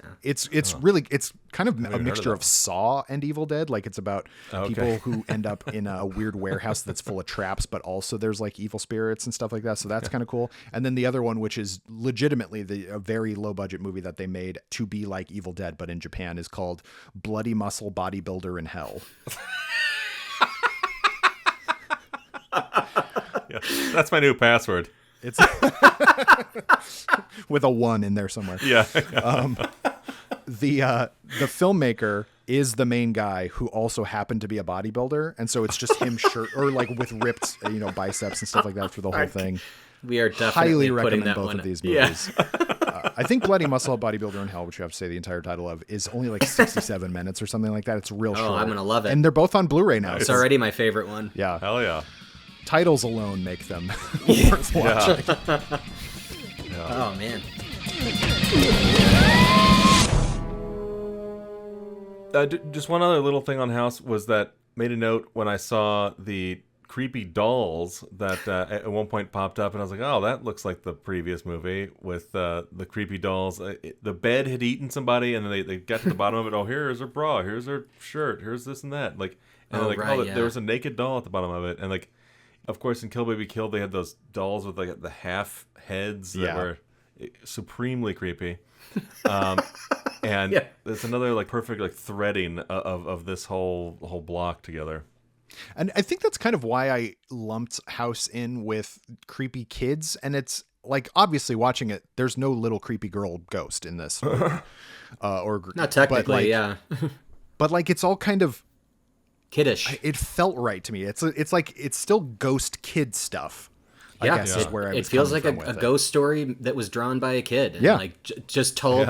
really, it's kind of a mixture of Saw and Evil Dead. Like, it's about people who end up in a weird warehouse that's full of traps, but also there's like evil spirits and stuff like that. So that's kind of cool. And then the other one, which is legitimately a very low budget movie that they made to be like Evil Dead, but in Japan, is called Bloody Muscle Bodybuilder in Hell. Yeah, that's my new password. It's with a 1 in there somewhere. Yeah. The filmmaker is the main guy who also happened to be a bodybuilder, and so it's just him or like with ripped biceps and stuff like that for the whole thing. We are definitely highly putting recommend that both one of these movies. I think Bloody Muscle Bodybuilder in Hell, which you have to say the entire title of, is only like 67 minutes or something like that. It's real short. Oh, I'm gonna love it. And they're both on Blu-ray now. It's already my favorite one. Yeah. Hell yeah. Titles alone make them worth watching. Yeah. Oh man. Just one other little thing on House was that made a note when I saw the creepy dolls that at one point popped up, and I was like, oh, that looks like the previous movie with the creepy dolls. The bed had eaten somebody, and then they got to the bottom of it. Oh, here's her bra, here's her shirt, here's this and that. Like, and there was a naked doll at the bottom of it, and like, of course, in Kill Baby Kill, they had those dolls with like the half heads that were supremely creepy. And it's another like perfect like threading of this whole block together. And I think that's kind of why I lumped House in with creepy kids. And it's like, obviously watching it, there's no little creepy girl ghost in this. Or not technically, but like, it's all kind of kiddish. It felt right to me. It's like, it's still ghost kid stuff. I guess is where it feels like a ghost story that was drawn by a kid. And like just told,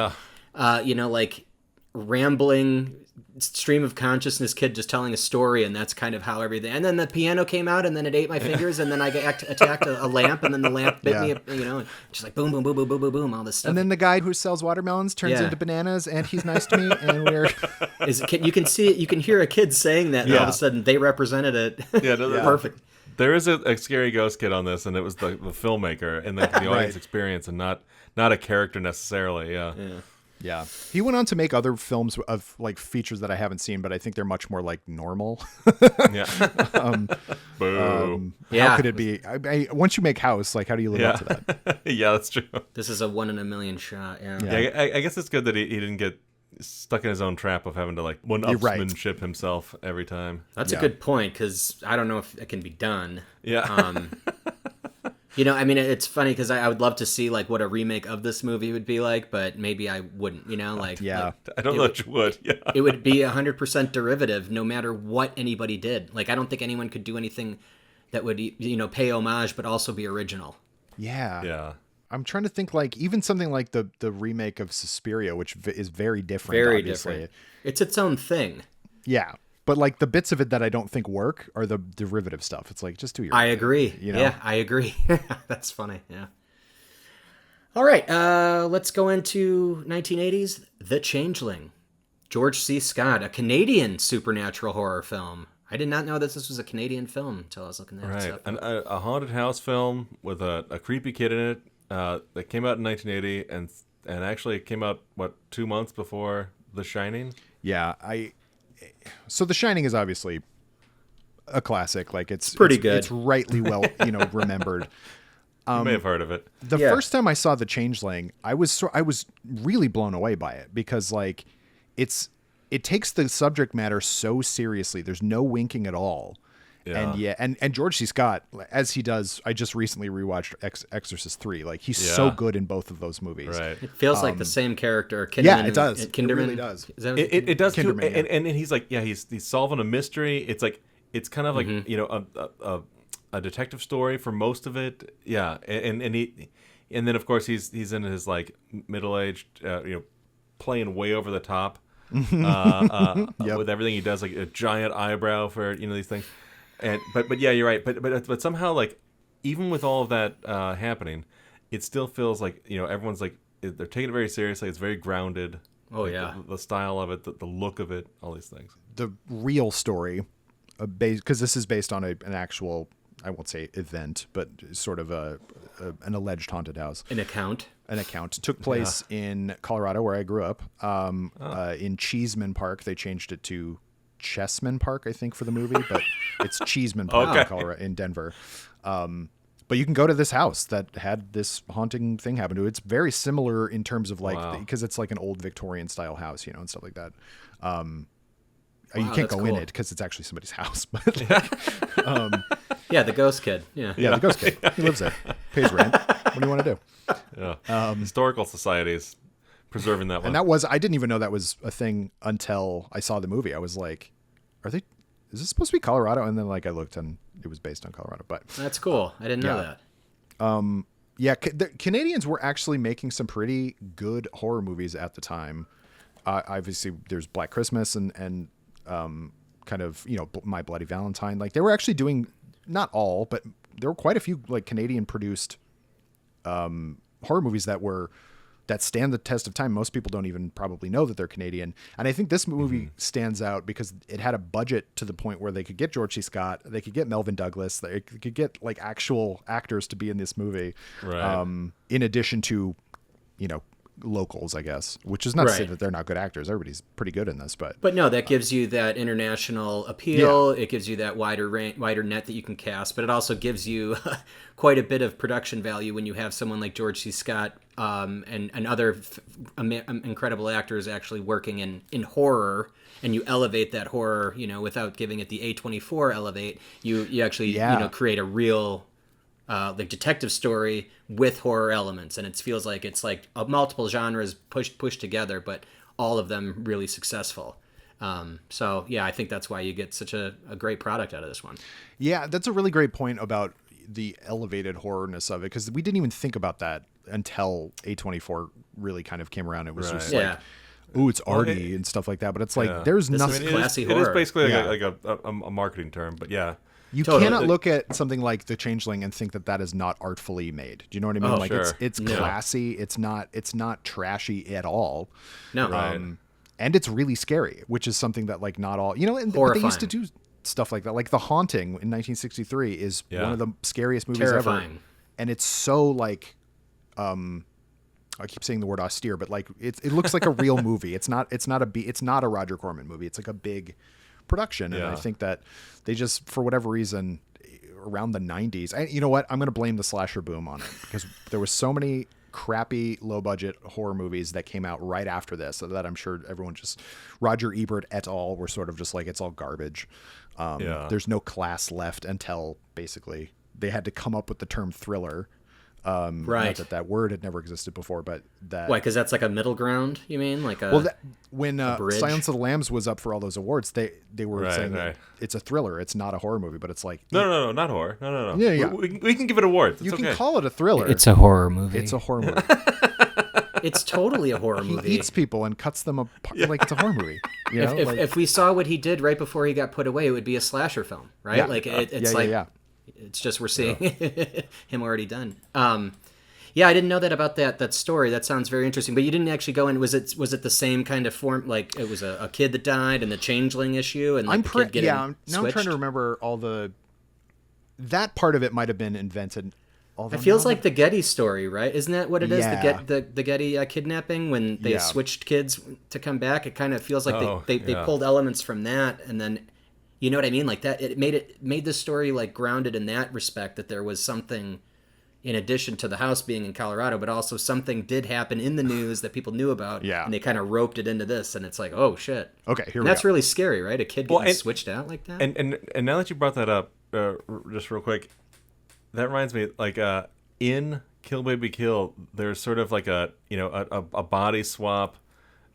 like rambling stream of consciousness kid just telling a story, and that's kind of how everything. And then the piano came out, and then it ate my fingers, and then I attacked a lamp, and then the lamp bit me, and just like boom, boom, boom, boom, boom, boom, boom, all this stuff. And then the guy who sells watermelons turns into bananas, and he's nice to me, and we're. You can see it. You can hear a kid saying that, and all of a sudden they represented it. Perfect. There is a scary ghost kid on this, and it was the filmmaker and the audience experience, and not a character necessarily. Yeah. He went on to make other films of like features that I haven't seen, but I think they're much more like normal. Boo. How could it be? Once you make House, like, how do you live up to that? Yeah, that's true. This is a 1 in a million shot. I guess it's good that he didn't get stuck in his own trap of having to like one-upsmanship himself every time. That's a good point, because I don't know if it can be done. Yeah. I mean, it's funny because I would love to see like what a remake of this movie would be like, but maybe I wouldn't. I don't know if you would. Yeah, it would be 100% derivative, no matter what anybody did. Like, I don't think anyone could do anything that would, pay homage but also be original. Yeah. Yeah. I'm trying to think, like, even something like the remake of Suspiria, which is very different. Very obviously. different. It's its own thing. Yeah. But like the bits of it that I don't think work are the derivative stuff. It's like, just do your I agree. Yeah, I agree. That's funny. Yeah. All right. Let's go into 1980s, The Changeling. George C. Scott, a Canadian supernatural horror film. I did not know that this was a Canadian film until I was looking at stuff. A haunted house film with a creepy kid in it that came out in 1980 and actually came out, 2 months before The Shining? Yeah, So The Shining is obviously a classic. Like it's pretty good. It's rightly well, remembered. You may have heard of it. The first time I saw The Changeling, I was really blown away by it because like it takes the subject matter so seriously. There's no winking at all. Yeah. And George C. Scott, as he does, I just recently rewatched Exorcist 3. Like he's so good in both of those movies. Right. It feels like the same character. Kinderman, yeah, it does. Kinderman. It really does. Is that It does too. Kinderman, yeah. And he's like, he's solving a mystery. It's like, it's kind of like, a detective story for most of it. Yeah. And then of course he's in his like middle-aged, playing way over the top with everything he does, like a giant eyebrow for, these things. But yeah, you're right. But somehow, like, even with all of that happening, it still feels like everyone's like they're taking it very seriously. It's very grounded. Oh like, yeah, the style of it, the look of it, all these things. The real story, because this is based on an actual, I won't say event, but sort of an alleged haunted house. An account took place in Colorado, where I grew up. In Cheeseman Park, they changed it to Chessman Park, I think, for the movie, but it's Cheeseman Park in Colorado, in Denver. But you can go to this house that had this haunting thing happen to it. It's very similar in terms of like, because it's like an old Victorian style house, and stuff like that. You can't go in it because it's actually somebody's house. But yeah, the ghost kid. Yeah, the ghost kid. He lives there, pays rent. What do you want to do? Yeah. Historical societies preserving that one. And I didn't even know that was a thing until I saw the movie. I was like, is this supposed to be Colorado? And then like I looked and it was based on Colorado. But that's cool. I didn't know that. The Canadians were actually making some pretty good horror movies at the time. Obviously, there's Black Christmas and kind of My Bloody Valentine. Like they were actually doing, not all, but there were quite a few like Canadian produced horror movies that stand the test of time. Most people don't even probably know that they're Canadian. And I think this movie stands out because it had a budget to the point where they could get George C. Scott, they could get Melvin Douglas, they could get like actual actors to be in this movie. Right. In addition to, locals, I guess, which is not to say that they're not good actors. Everybody's pretty good in this, but no, that gives you that international appeal. It gives you that wider net that you can cast, but it also gives you quite a bit of production value when you have someone like George C. Scott and other incredible actors actually working in horror, and you elevate that horror, without giving it the A24 elevate. You actually create a real like detective story with horror elements, and it feels like it's like multiple genres pushed together, but all of them really successful. So yeah, I think that's why you get such a great product out of this one. Yeah, that's a really great point about the elevated horrorness of it, because we didn't even think about that until A24 really kind of came around. It was just like, ooh, it's arty and stuff like that, but it's like there's nothing. Classy it horror. is basically like a marketing term, but yeah. You cannot look at something like The Changeling and think that is not artfully made. Do you know what I mean? Oh, like sure. it's classy. It's not trashy at all. No. Right. And it's really scary, which is something that like not all, and they used to do stuff like that. Like The Haunting in 1963 is one of the scariest movies ever. And it's so like, I keep saying the word austere, but like it looks like a real movie. It's not a Roger Corman movie. It's like a big production. And I think that they just, for whatever reason, around the 90s, you know what? I'm going to blame the slasher boom on it, because there was so many crappy, low budget horror movies that came out right after this that I'm sure everyone just, Roger Ebert et al. Were sort of just like, it's all garbage. There's no class left until basically they had to come up with the term thriller. Not that word had never existed before, but that. Why? Because that's like a middle ground. You mean like a when bridge? Silence of the Lambs was up for all those awards, they were saying that it's a thriller. It's not a horror movie, but it's like no, not horror. No. Yeah. We can give it awards. It's you okay. can call it a thriller. It's a horror movie. It's a horror movie. It's totally a horror movie. He eats people and cuts them apart like it's a horror movie. You know? If we saw what he did right before he got put away, it would be a slasher film, right? Yeah. Like it's it's just we're seeing him already done. Yeah, I didn't know that about that story. That sounds very interesting. But you didn't actually go in. Was it the same kind of form? Like it was a kid that died and the Changeling issue, and like, I'm trying to remember all that part of it might have been invented. It feels like the Getty story, right? Isn't that what it is? The Getty kidnapping when they switched kids to come back. It kind of feels like they pulled elements from that, and then you know what I mean, like that. It made the story like grounded in that respect, that there was something in addition to the house being in Colorado, but also something did happen in the news that people knew about, and they kind of roped it into this, and it's like, oh shit. Okay, here we go. That's really scary, right? A kid getting switched out like that. And now that you brought that up, just real quick. That reminds me, like in Kill Baby Kill, there's sort of like a body swap,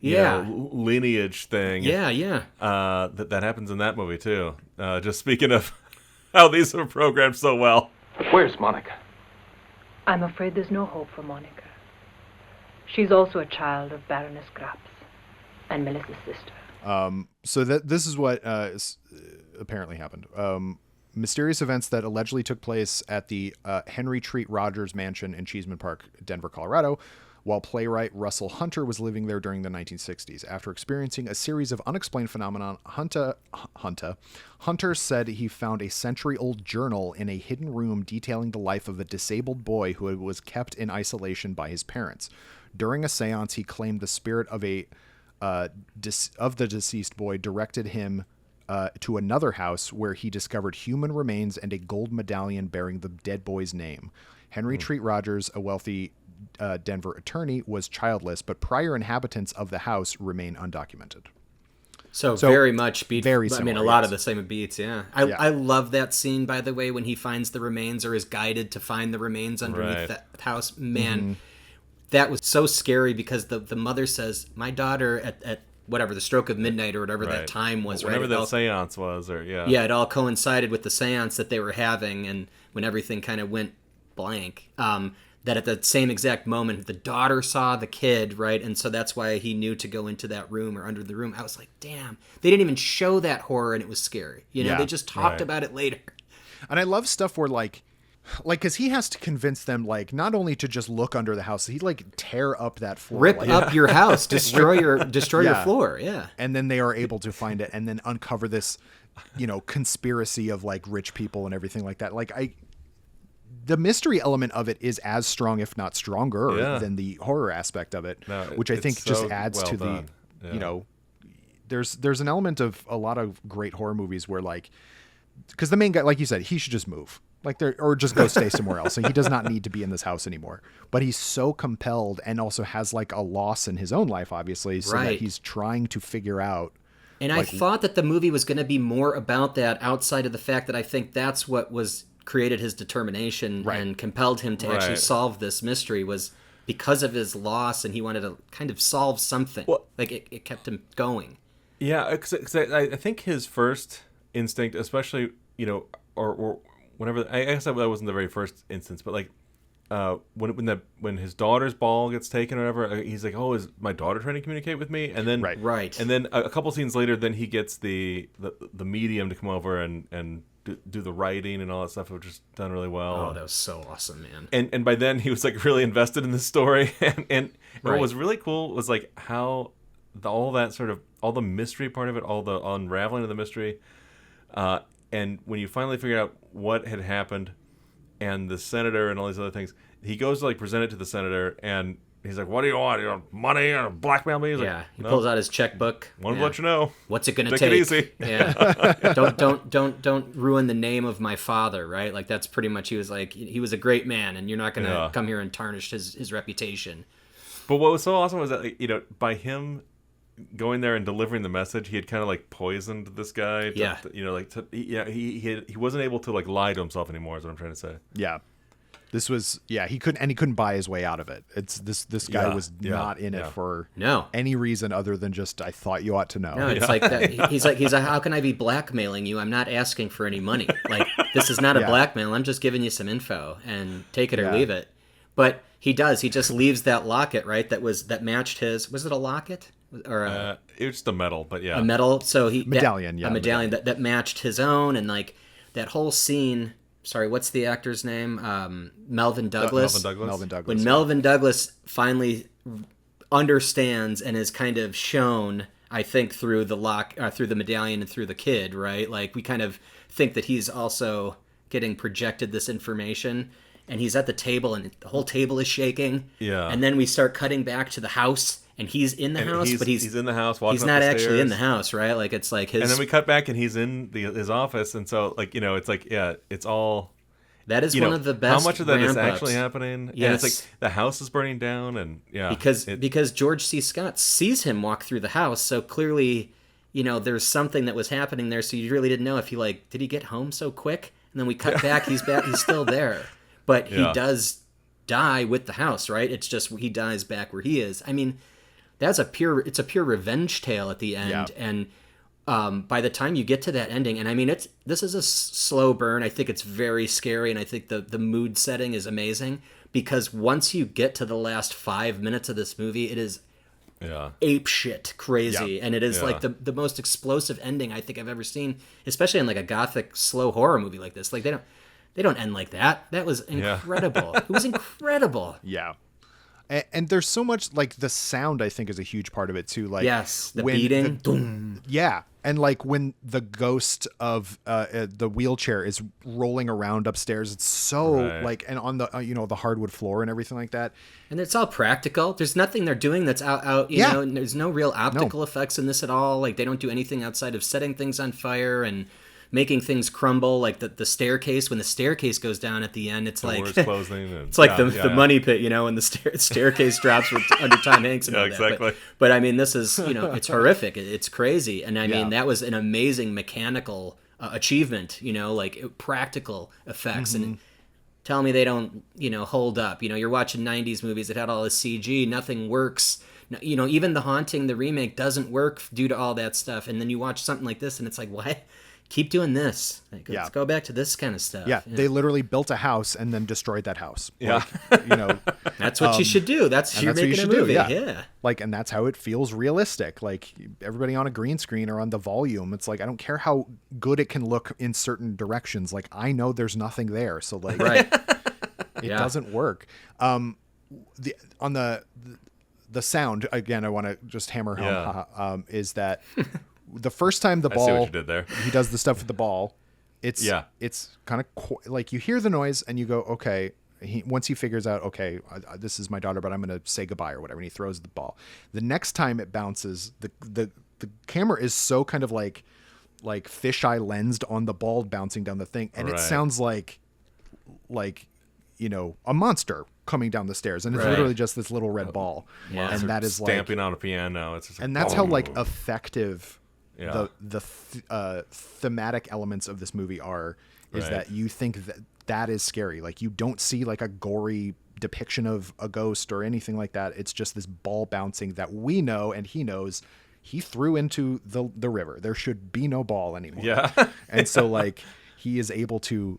lineage thing. That happens in that movie too. Just speaking of how these are programmed so well. Where's Monica? I'm afraid there's no hope for Monica. She's also a child of Baroness Graps and Melissa's sister. So this is what apparently happened. Mysterious events that allegedly took place at the Henry Treat Rogers Mansion in Cheeseman Park, Denver, Colorado, while playwright Russell Hunter was living there during the 1960s. After experiencing a series of unexplained phenomena, Hunter said he found a century-old journal in a hidden room detailing the life of a disabled boy who was kept in isolation by his parents. During a seance, he claimed the spirit of the deceased boy directed him to another house where he discovered human remains and a gold medallion bearing the dead boy's name. Henry Treat Rogers, a wealthy Denver attorney, was childless, but prior inhabitants of the house remain undocumented. So very much beat. Very similar, similar, a lot of the same beats. Yeah. I love that scene, by the way, when he finds the remains or is guided to find the remains underneath that house. Man, that was so scary because the mother says, "My daughter at whatever the stroke of midnight or whatever that time was, whatever that seance was, or it all coincided with the seance that they were having, and when everything kind of went blank, that at the same exact moment the daughter saw the kid, right, and so that's why he knew to go into that room or under the room. I was like, damn, they didn't even show that horror, and it was scary. They just talked about it later. And I love stuff where like because he has to convince them, like, not only to just look under the house, he'd like tear up that floor, rip up your house, destroy your floor, and then they are able to find it and then uncover this, conspiracy of like rich people and everything like that. Like the mystery element of it is as strong, if not stronger, than the horror aspect of it, which I think just adds to the, there's an element of a lot of great horror movies where like, because the main guy, like you said, he should just move. Or just go stay somewhere else. So he does not need to be in this house anymore. But he's so compelled and also has like a loss in his own life, obviously, so that he's trying to figure out. And I thought that the movie was going to be more about that, outside of the fact that I think that's what created his determination and compelled him to actually solve this mystery, was because of his loss, and he wanted to kind of solve something. Well, like it kept him going. Yeah, because I think his first instinct, especially, or whenever, I guess that wasn't the very first instance, but like when his daughter's ball gets taken or whatever, he's like, "Oh, is my daughter trying to communicate with me?" And then and then a couple scenes later, then he gets the medium to come over and do the writing and all that stuff, which is done really well. Oh, that was so awesome, man! And by then he was like really invested in the story, and what was really cool was like how all the mystery part of it, all the unraveling of the mystery. And when you finally figure out what had happened, and the senator and all these other things, he goes to like present it to the senator, and he's like, "What do you want? You want money or blackmail me?" He's like, he pulls out his checkbook. Want to let you know. What's it gonna take? Take it easy. Yeah. Don't ruin the name of my father, right? Like that's pretty much, he was like, he was a great man, and you're not gonna come here and tarnish his reputation. But what was so awesome was that by him going there and delivering the message, he had kind of like poisoned this guy. He wasn't able to like lie to himself anymore, is what I'm trying to say. Yeah. This was, he couldn't buy his way out of it. It's this guy was not in it for any reason other than just, I thought you ought to know. No, it's like that. He's like, how can I be blackmailing you? I'm not asking for any money. Like, this is not a blackmail. I'm just giving you some info and take it or leave it. But he does. He just leaves that locket, right? That matched his. Was it a locket or it was just a medal? But yeah, a medal. So medallion. A medallion that matched his own, and like that whole scene. Sorry, what's the actor's name? Melvin Douglas. Melvin Douglas. When Melvin Douglas finally understands and is kind of shown, I think, through the medallion and through the kid, right? Like, we kind of think that he's also getting projected this information, and he's at the table, and the whole table is shaking. Yeah. And then we start cutting back to the house. And he's in the house, but he's in the house. He's not actually in the house, right? Like, it's like his. And then we cut back, and he's in his office, and so like it's like it's all. That is one of the best. How much of that is ramp-ups. actually happening? Yes. And it's like the house is burning down, and because George C. Scott sees him walk through the house, so clearly, there's something that was happening there. So you really didn't know if did he get home so quick? And then we cut back, he's back, he's still there, but he does die with the house, right? It's just he dies back where he is. I mean. It's a pure revenge tale at the end, and by the time you get to that ending, and I mean this is a slow burn. I think it's very scary, and I think the mood setting is amazing because once you get to the last 5 minutes of this movie, it is ape shit crazy, and it is like the most explosive ending I think I've ever seen, especially in like a gothic slow horror movie like this. Like they don't end like that. That was incredible. It was incredible. Yeah. And there's so much, like, the sound, I think, is a huge part of it, too. Like, the beating. And, like, when the ghost of the wheelchair is rolling around upstairs, it's so, like, and on the, the hardwood floor and everything like that. And it's all practical. There's nothing they're doing that's out, you know, and there's no real optical effects in this at all. Like, they don't do anything outside of setting things on fire and making things crumble, like the staircase. When the staircase goes down at the end, it's like it's like the money pit, when the staircase drops under Tom Hanks and all that. Exactly. But I mean, this is it's horrific. It's crazy, and I mean that was an amazing mechanical achievement. Like practical effects, and tell me they don't hold up. You're watching 90s movies that had all this CG, nothing works. Even The Haunting, the remake, doesn't work due to all that stuff, and then you watch something like this, and it's like, what? Keep doing this. Like, let's go back to this kind of stuff. Yeah, they literally built a house and then destroyed that house. Yeah. Like, that's what you should do. You're making a movie. Yeah. Like, and that's how it feels realistic. Like, everybody on a green screen or on the volume. It's like, I don't care how good it can look in certain directions. Like, I know there's nothing there. So, like, it doesn't work. On the sound, again, I want to just hammer home, is that... The first time the ball, I see what you did there. He does the stuff with the ball. It's kind of like you hear the noise and you go, okay. Once he figures out, okay, this is my daughter, but I'm going to say goodbye or whatever. And he throws the ball. The next time it bounces, the camera is so kind of like fisheye lensed on the ball bouncing down the thing, and it sounds like a monster coming down the stairs, and it's literally just this little red ball, and that is stamping on a piano. It's just and that's how like effective. The thematic elements of this movie is that you think that is scary. Like, you don't see like a gory depiction of a ghost or anything like that. It's just this ball bouncing that we know, and he knows he threw into the river. There should be no ball anymore. Yeah. And so like he is able to,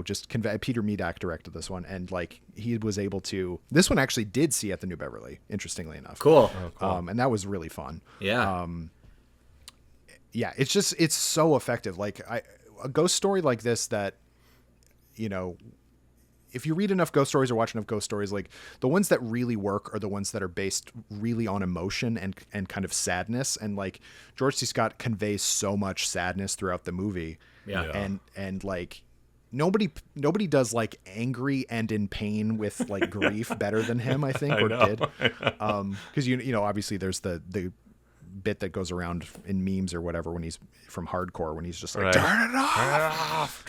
just convey. Peter Medak directed this one, and like he was able to. This one actually did see at the New Beverly, interestingly enough. Cool. And that was really fun. Yeah. Yeah, it's so effective. Like a ghost story like this that, if you read enough ghost stories or watch enough ghost stories, like the ones that really work are the ones that are based really on emotion and kind of sadness. And like George C. Scott conveys so much sadness throughout the movie. Yeah. And like nobody does like angry and in pain with like grief better than him, I think, did. Because obviously there's the bit that goes around in memes or whatever when he's from Hardcore, when he's just like turn it off.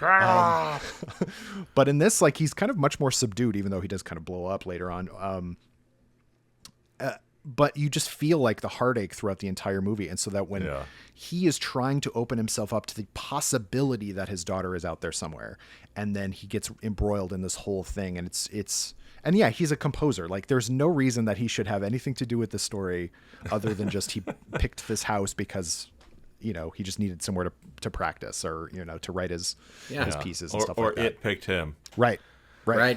But in this, like, he's kind of much more subdued, even though he does kind of blow up later on. but you just feel like the heartache throughout the entire movie. And so that when he is trying to open himself up to the possibility that his daughter is out there somewhere, and then he gets embroiled in this whole thing, and and yeah, he's a composer. Like, there's no reason that he should have anything to do with this story other than just he picked this house because, you know, he just needed somewhere to practice, or, you know, to write his pieces and stuff like that. Or it picked him. Right.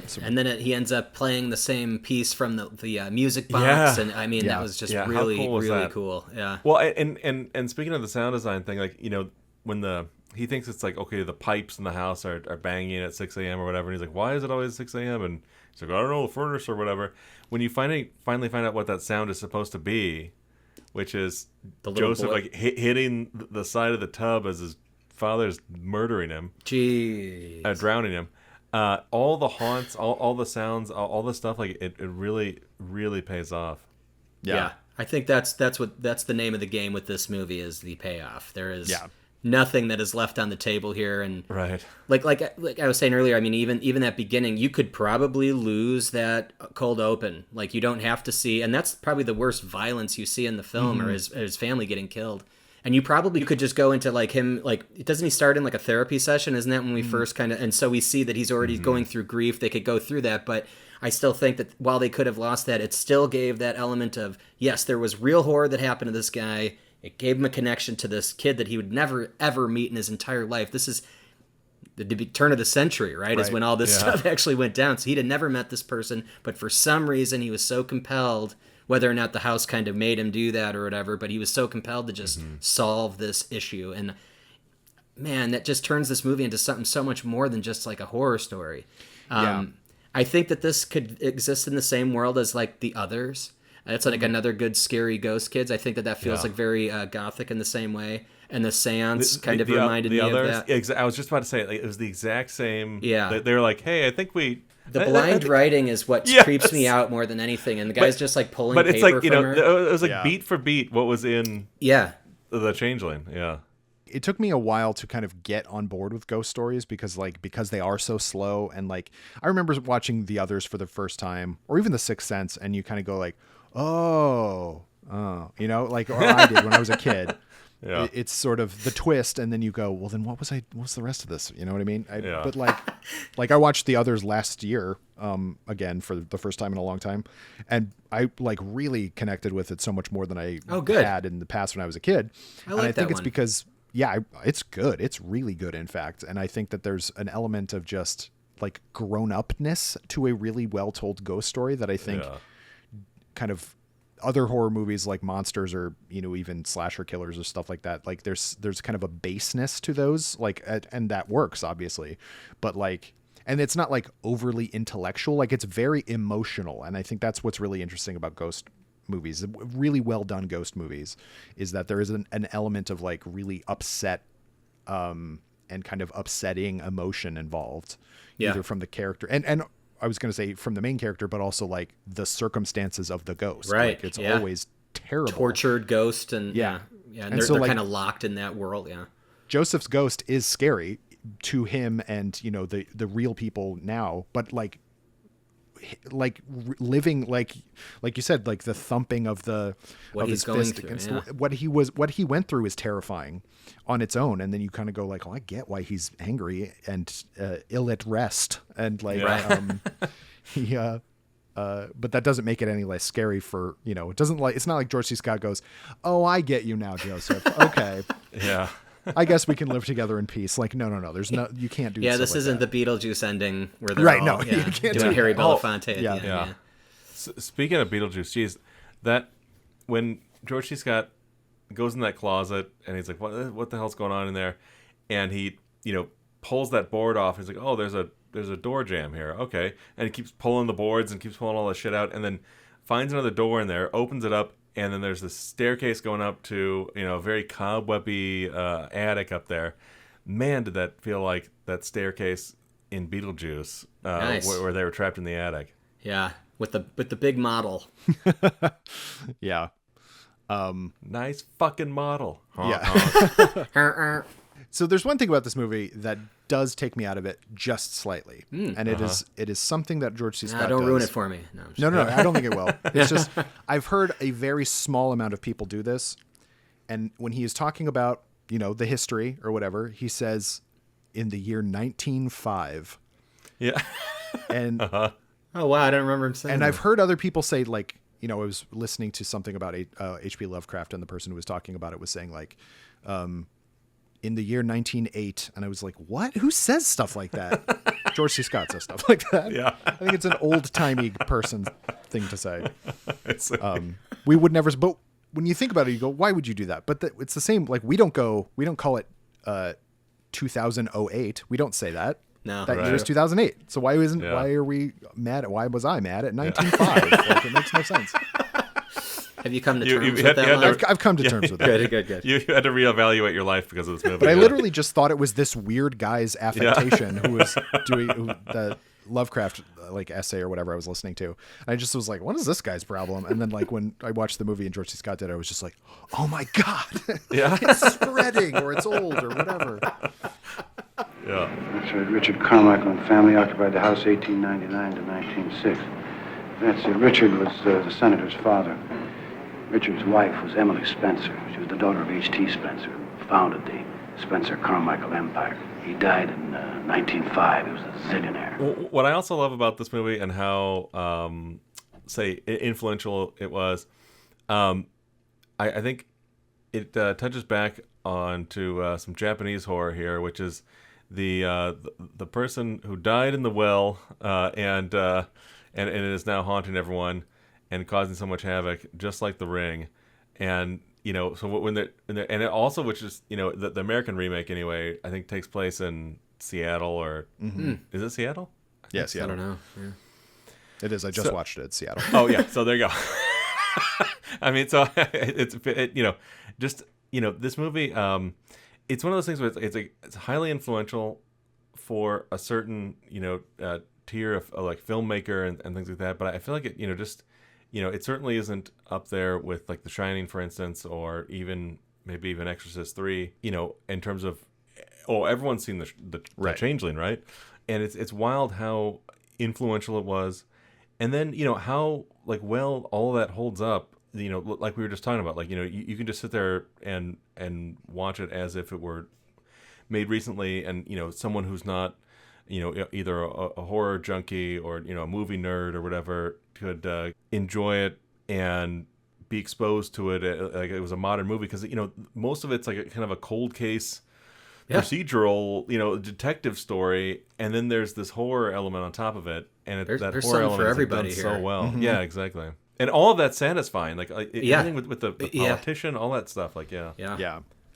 So, and then he ends up playing the same piece from the music box, and I mean that was just really cool really cool. Yeah. Well, and speaking of the sound design thing, like, you know, when he thinks it's like, okay, the pipes in the house are banging at 6 a.m. or whatever, and he's like, why is it always 6 a.m.? And he's like, I don't know, the furnace or whatever. When you finally find out what that sound is supposed to be, which is Joseph like hitting the side of the tub as his father's murdering him, drowning him. All the haunts, all the sounds, all the stuff, like it really, really pays off. Yeah. I think that's the name of the game with this movie, is the payoff. There is nothing that is left on the table here, and like I was saying earlier, I mean, even that beginning, you could probably lose that cold open. Like, you don't have to see, and that's probably the worst violence you see in the film, or his family getting killed. And you probably could just go into like him, like, doesn't he start in like a therapy session? Isn't that when we first kind of, and so we see that he's already going through grief. They could go through that, but I still think that while they could have lost that, it still gave that element of, yes, there was real horror that happened to this guy. It gave him a connection to this kid that he would never, ever meet in his entire life. This is the turn of the century, right? Is when all this stuff actually went down. So he'd have never met this person, but for some reason he was so compelled, whether or not the house kind of made him do that or whatever, but he was so compelled to just solve this issue. And man, that just turns this movie into something so much more than just like a horror story. I think that this could exist in the same world as like The Others. It's like another good scary ghost kids. I think that feels like very gothic in the same way. And The Seance kind of reminded me others, of that. I was just about to say, like, it was the exact same. Yeah. They were like, hey, I think we... The blind writing is what creeps me out more than anything, and the guy's just like pulling paper from her. But it's like, you know, it was like beat for beat what was in the Changeling. Yeah. It took me a while to kind of get on board with ghost stories because they are so slow, and like I remember watching The Others for the first time, or even The Sixth Sense, and you kind of go like, oh, you know, like, or I did when I was a kid. Yeah. It's sort of the twist, and then you go, well, then what's the rest of this? You know what I mean? But like I watched The Others last year, again for the first time in a long time, and I like really connected with it so much more than I had in the past when I was a kid. And I think it's because it's good. It's really good, in fact. And I think that there's an element of just like grown-upness to a really well-told ghost story that I think kind of other horror movies like monsters, or, you know, even slasher killers or stuff like that, like there's kind of a baseness to those, like, and that works obviously, but like, and it's not like overly intellectual, like it's very emotional. And I think that's what's really interesting about ghost movies, really well done ghost movies, is that there is an element of like really upset and kind of upsetting emotion involved, either from the character and I was going to say from the main character, but also like the circumstances of the ghost. Right. Like, it's always terrible. Tortured ghost. And and they're like, kind of locked in that world. Yeah. Joseph's ghost is scary to him and, you know, the real people now, but like living, like you said, like the thumping of his fist against what he went through is terrifying on its own. And then you kind of go like, oh, I get why he's angry and ill at rest, and like but that doesn't make it any less scary for, you know, it's not like George C. Scott goes, oh, I get you now, Joseph. Okay. I guess we can live together in peace. Like, no, there's no, you can't do. Yeah, this isn't the Beetlejuice ending where they're all, you can't doing Harry Belafonte. Yeah. Speaking of Beetlejuice, geez, that when George C. Scott goes in that closet and he's like, what the hell's going on in there? And he, you know, pulls that board off. He's like, oh, there's a door jam here. Okay. And he keeps pulling the boards and keeps pulling all the shit out, and then finds another door in there, opens it up, and then there's this staircase going up to, you know, a very cobwebby attic up there. Man, did that feel like that staircase in Beetlejuice, nice. where they were trapped in the attic. Yeah, with the big model. Yeah. Nice fucking model. Yeah. So there's one thing about this movie that does take me out of it just slightly, and it is something that George C. Scott don't does. ruin it for me. No, I don't think it will. It's just I've heard a very small amount of people do this, and when he is talking about the history or whatever, he says in the year 1905. Yeah. And oh wow, I don't remember him saying. And that. I've heard other people say like I was listening to something about H.P. Lovecraft, and the person who was talking about it was saying like. In the year 1908, and I was like, what? Who says stuff like that? George C. Scott says stuff like that. Yeah. I think it's an old-timey person thing to say. We would never, but when you think about it, you go, why would you do that? But it's the same, like we don't call it 2008. We don't say that. No. That year is 2008. So why are we mad at, why was I mad at 1905? Like, it makes no sense. Have you come to terms with that? I've come to terms with that. Good. You had to reevaluate your life because of this movie. But I literally just thought it was this weird guy's affectation who was doing the Lovecraft like essay or whatever I was listening to. And I just was like, what is this guy's problem? And then like when I watched the movie and George C. Scott did it, I was just like, oh my God, it's spreading or it's old or whatever. Yeah. That's right. Richard Carmichael and family occupied the house 1899 to 1906. That's Richard was the senator's father. Richard's wife was Emily Spencer. She was the daughter of H.T. Spencer, who founded the Spencer-Carmichael Empire. He died in 1905. He was a zillionaire. Well, what I also love about this movie and how, influential it was, I think it touches back onto some Japanese horror here, which is the person who died in the well and it is now haunting everyone and causing so much havoc, just like The Ring. And so when they're and it also, which is the American remake anyway, I think takes place in Seattle or is it Seattle? Yeah, Seattle. I don't know. Yeah. It is. I just watched it at Seattle. Oh yeah, so there you go. I mean, so this movie, it's one of those things where it's highly influential for a certain tier of like filmmaker and things like that. But I feel like it it certainly isn't up there with like The Shining, for instance, or maybe even Exorcist 3. In terms of everyone's seen the Changeling, right? And it's wild how influential it was, and then how like well all of that holds up. Like we were just talking about, like you can just sit there and watch it as if it were made recently, and someone who's not either a horror junkie or a movie nerd or whatever could enjoy it and be exposed to it like it was a modern movie, because most of it's like a kind of a cold case procedural detective story, and then there's this horror element on top of it, and there's horror element for everybody is here. done so well. Yeah, exactly. And all of that's satisfying, like everything with the politician, all that stuff, like yeah.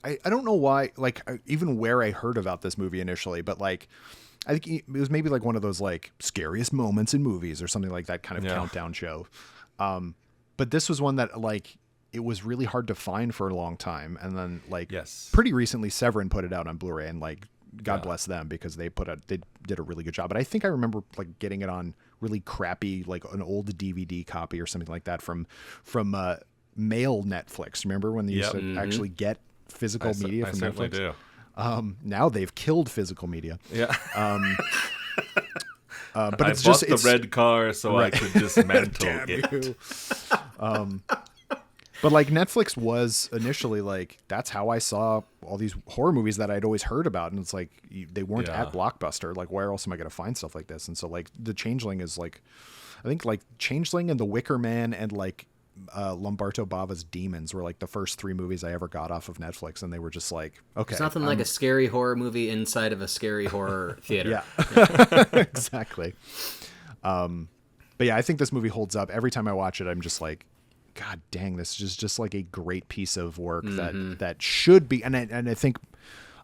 I don't know why, like even where I heard about this movie initially, but like I think it was maybe like one of those like scariest moments in movies or something like that kind of countdown show. But this was one that like it was really hard to find for a long time, and then like pretty recently Severin put it out on Blu-ray, and like God bless them, because they did a really good job. But I think I remember like getting it on really crappy, like an old DVD copy or something like that from mail Netflix. Remember when they used to actually get physical media from Netflix? Do. Now they've killed physical media. Yeah. But I it's bought just the red car so I could dismantle it. But like Netflix was initially like, that's how I saw all these horror movies that I'd always heard about, and it's like they weren't at Blockbuster. Like, where else am I going to find stuff like this? And so like The Changeling is like, I think like Changeling and The Wicker Man and like Lamberto Bava's Demons were like the first 3 movies I ever got off of Netflix, and they were just like, okay, it's nothing like a scary horror movie inside of a scary horror theater. Yeah. Exactly. But yeah, I think this movie holds up. Every time I watch it, I'm just like, God dang, this is just like a great piece of work that should be. And I think,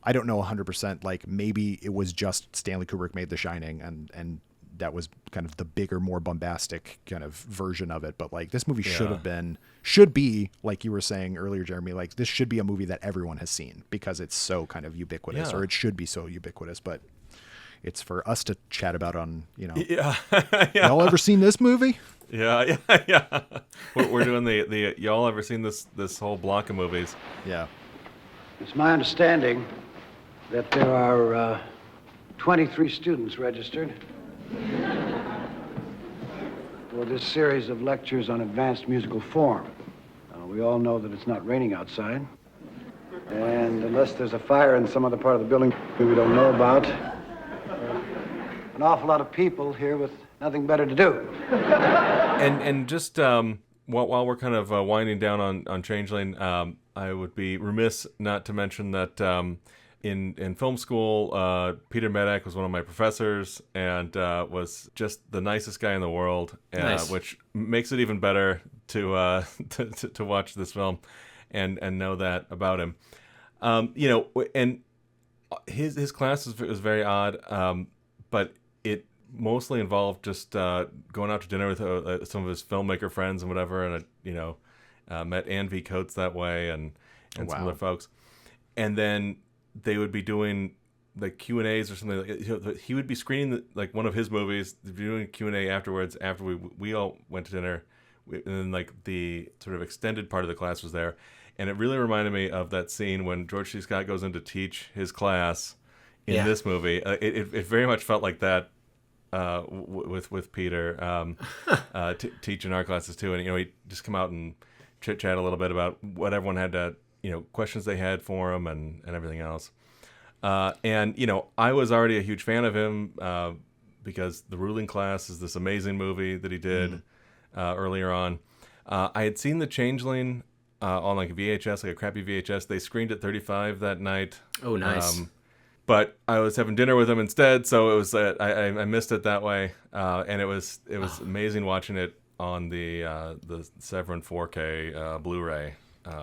I don't know 100%, like maybe it was just Stanley Kubrick made The Shining, and that was kind of the bigger, more bombastic kind of version of it. But like this movie should be like you were saying earlier, Jeremy, like this should be a movie that everyone has seen, because it's so kind of ubiquitous, or it should be so ubiquitous. But it's for us to chat about on, y'all ever seen this movie? Yeah. We're doing the y'all ever seen this whole block of movies? Yeah. It's my understanding that there are 23 students registered for this series of lectures on advanced musical form. We all know that it's not raining outside. And unless there's a fire in some other part of the building we don't know about, an awful lot of people here with nothing better to do. And just while we're kind of winding down on Changeling, I would be remiss not to mention that in film school, Peter Medak was one of my professors and was just the nicest guy in the world, Nice. Which makes it even better to watch this film and know that about him. And his class was very odd, but it mostly involved just going out to dinner with some of his filmmaker friends and whatever, and met Ann V. Coates that way and some other folks, and then they would be doing like Q&As or something. He would be screening one of his movies, doing Q&A afterwards. After we all went to dinner, and then like the sort of extended part of the class was there, and it really reminded me of that scene when George C. Scott goes in to teach his class in this movie. It very much felt like that with Peter teaching our classes too, and he'd just come out and chit chat a little bit about what everyone had to questions they had for him and everything else. And I was already a huge fan of him because The Ruling Class is this amazing movie that he did earlier on. I had seen The Changeling on like a VHS, like a crappy VHS. They screened at 35 that night. Oh, nice. But I was having dinner with him instead, so it was I missed it that way, and it was amazing watching it on the Severin 4K Blu-ray.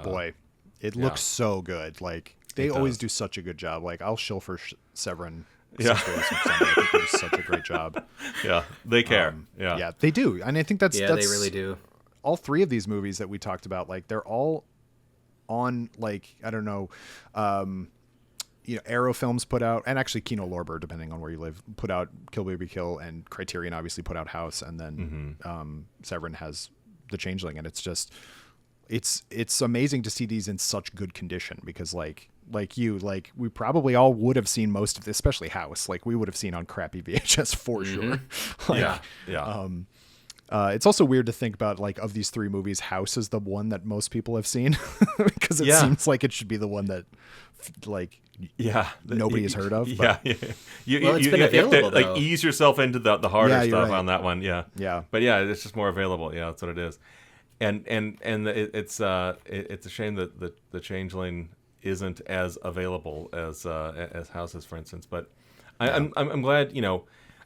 Boy, it looks so good. Like they always do such a good job. Like I'll shill for Severin. Yeah, I think they do such a great job. Yeah, they care. Yeah, they do, and I think that's they really do. All three of these movies that we talked about, like they're all on like I don't know. Arrow Films put out, and actually Kino Lorber, depending on where you live, put out Kill Baby Kill, and Criterion obviously put out House, and then Severin has The Changeling, and it's just it's amazing to see these in such good condition because like we probably all would have seen most of this, especially House, like we would have seen on crappy VHS for sure. It's also weird to think about like of these three movies, House is the one that most people have seen because it seems like it should be the one that nobody has heard of. But. It's been available, have to like ease yourself into the harder stuff on that one. But it's just more available. Yeah, that's what it is. And it's a shame that the Changeling isn't as available as House is, for instance. But I'm glad.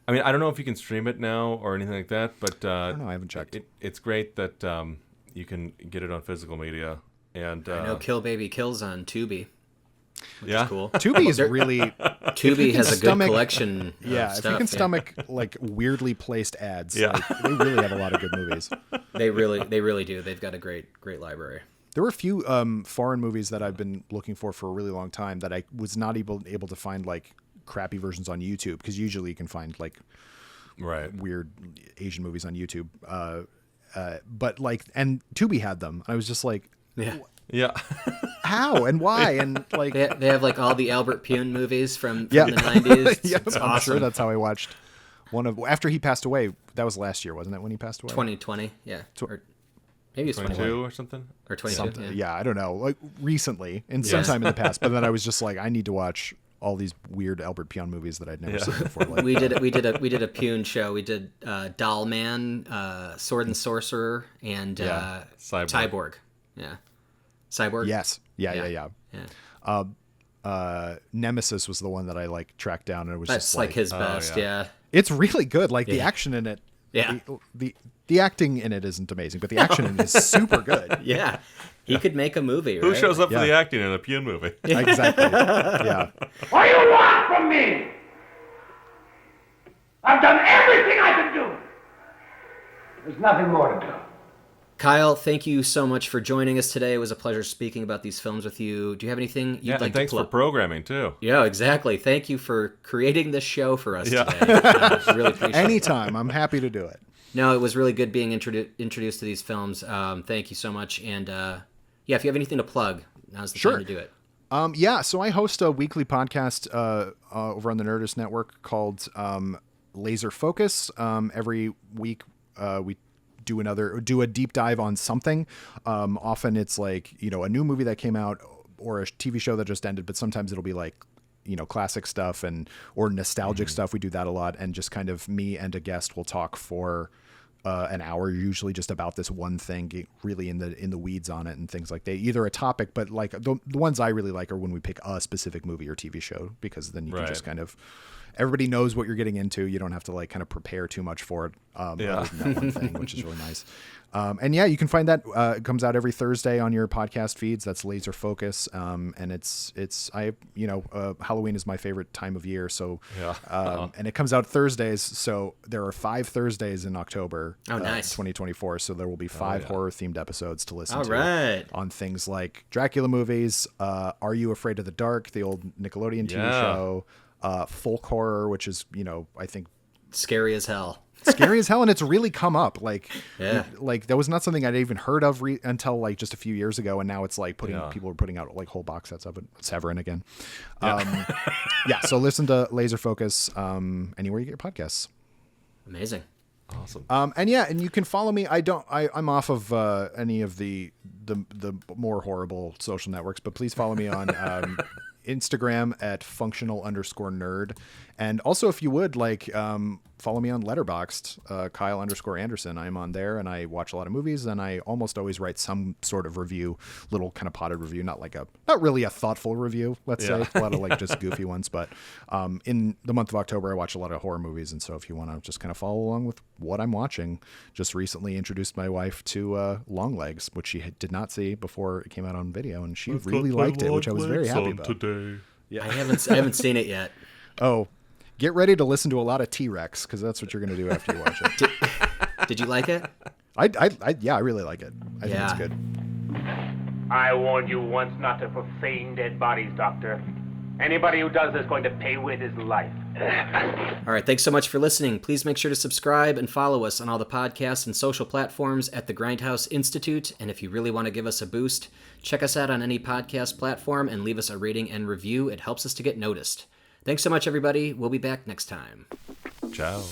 I mean, I don't know if you can stream it now or anything like that, but I don't know. I haven't checked. It's great that you can get it on physical media. And I know Kill Baby Kills on Tubi. Which is cool. Tubi is really Tubi has a good collection. Yeah, of if stuff, you can stomach like weirdly placed ads, like, they really have a lot of good movies. They really do. They've got a great library. There were a few foreign movies that I've been looking for a really long time that I was not able to find like crappy versions on YouTube, because usually you can find like weird Asian movies on YouTube. But like, and Tubi had them. I was just like, how and why? And like they have like all the Albert Pune movies from the 90s. It's I'm awesome. sure that's how I watched one of after he passed away. That was last year, wasn't it? When he passed away, 2020. Yeah. Or maybe it's 22 or something, or 22. Yeah, I don't know. Like recently, and sometime in the past. But then I was just like, I need to watch all these weird Albert Pune movies that I'd never seen before. Like we did a Pune show. We did Doll Man, Sword and Sorcerer, and Cyborg. Yeah, Cyborg. Yes. Yeah. Nemesis was the one that I like tracked down, and it was that's just like his best. Yeah, it's really good. Like the action in it. Yeah. The acting in it isn't amazing, but the action in it is super good. Yeah. He could make a movie, right? Who shows up for the acting in a Pune movie? Exactly. Yeah. What do you want from me? I've done everything I can do. There's nothing more to do. Kyle, thank you so much for joining us today. It was a pleasure speaking about these films with you. Do you have anything you'd like and thanks to for programming, too. Yeah, exactly. Thank you for creating this show for us today. Really appreciate it. Anytime. I'm happy to do it. No, it was really good being introduced to these films. Thank you so much. And if you have anything to plug, now's the time to do it. Yeah, so I host a weekly podcast over on the Nerdist Network called Laser Focus. Every week we do a deep dive on something. Often it's like, a new movie that came out or a TV show that just ended, but sometimes it'll be like, classic stuff or nostalgic stuff. We do that a lot. And just kind of me and a guest will talk for an hour, usually just about this one thing, get really in the weeds on it and things like that. Either a topic, but like the ones I really like are when we pick a specific movie or TV show, because then you can just kind of, everybody knows what you're getting into. You don't have to like kind of prepare too much for it. Other than that one thing, which is really nice. And yeah, you can find that. It comes out every Thursday on your podcast feeds. That's Laser Focus. And Halloween is my favorite time of year. So, and it comes out Thursdays. So there are 5 Thursdays in October. Oh, nice. 2024. So there will be 5 horror themed episodes to listen to. Right. On things like Dracula movies. Are You Afraid of the Dark? The old Nickelodeon TV show. Folk horror, which is, I think scary as hell. Scary as hell, and it's really come up. Like that was not something I'd even heard of until like just a few years ago, and now it's like people are putting out like whole box sets of it. Severin again. So listen to Laser Focus anywhere you get your podcasts. Amazing. Awesome. And you can follow me. I'm off of any of the more horrible social networks, but please follow me on Instagram at functional_nerd. And also, if you would follow me on Letterboxd, Kyle_Anderson. I'm on there, and I watch a lot of movies, and I almost always write some sort of review, little kind of potted review, not really a thoughtful review, let's say. A lot of like just goofy ones. But in the month of October, I watch a lot of horror movies, and so if you want to just kind of follow along with what I'm watching, just recently introduced my wife to Longlegs, which she did not see before it came out on video, and she really liked it, which I was very happy about. Today. Yeah, I haven't seen it yet. Oh. Get ready to listen to a lot of T-Rex, because that's what you're going to do after you watch it. Did you like it? I really like it. I think it's good. I warned you once not to profane dead bodies, Doctor. Anybody who does is going to pay with his life. All right, thanks so much for listening. Please make sure to subscribe and follow us on all the podcasts and social platforms at the Grindhouse Institute. And if you really want to give us a boost, check us out on any podcast platform and leave us a rating and review. It helps us to get noticed. Thanks so much, everybody. We'll be back next time. Ciao.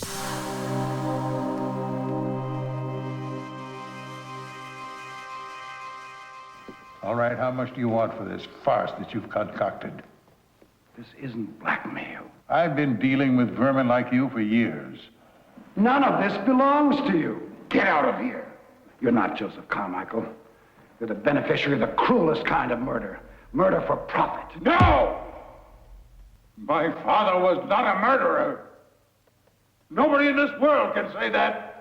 All right, how much do you want for this farce that you've concocted? This isn't blackmail. I've been dealing with vermin like you for years. None of this belongs to you. Get out of here. You're not Joseph Carmichael. You're the beneficiary of the cruelest kind of murder. Murder for profit. No! My father was not a murderer. Nobody in this world can say that.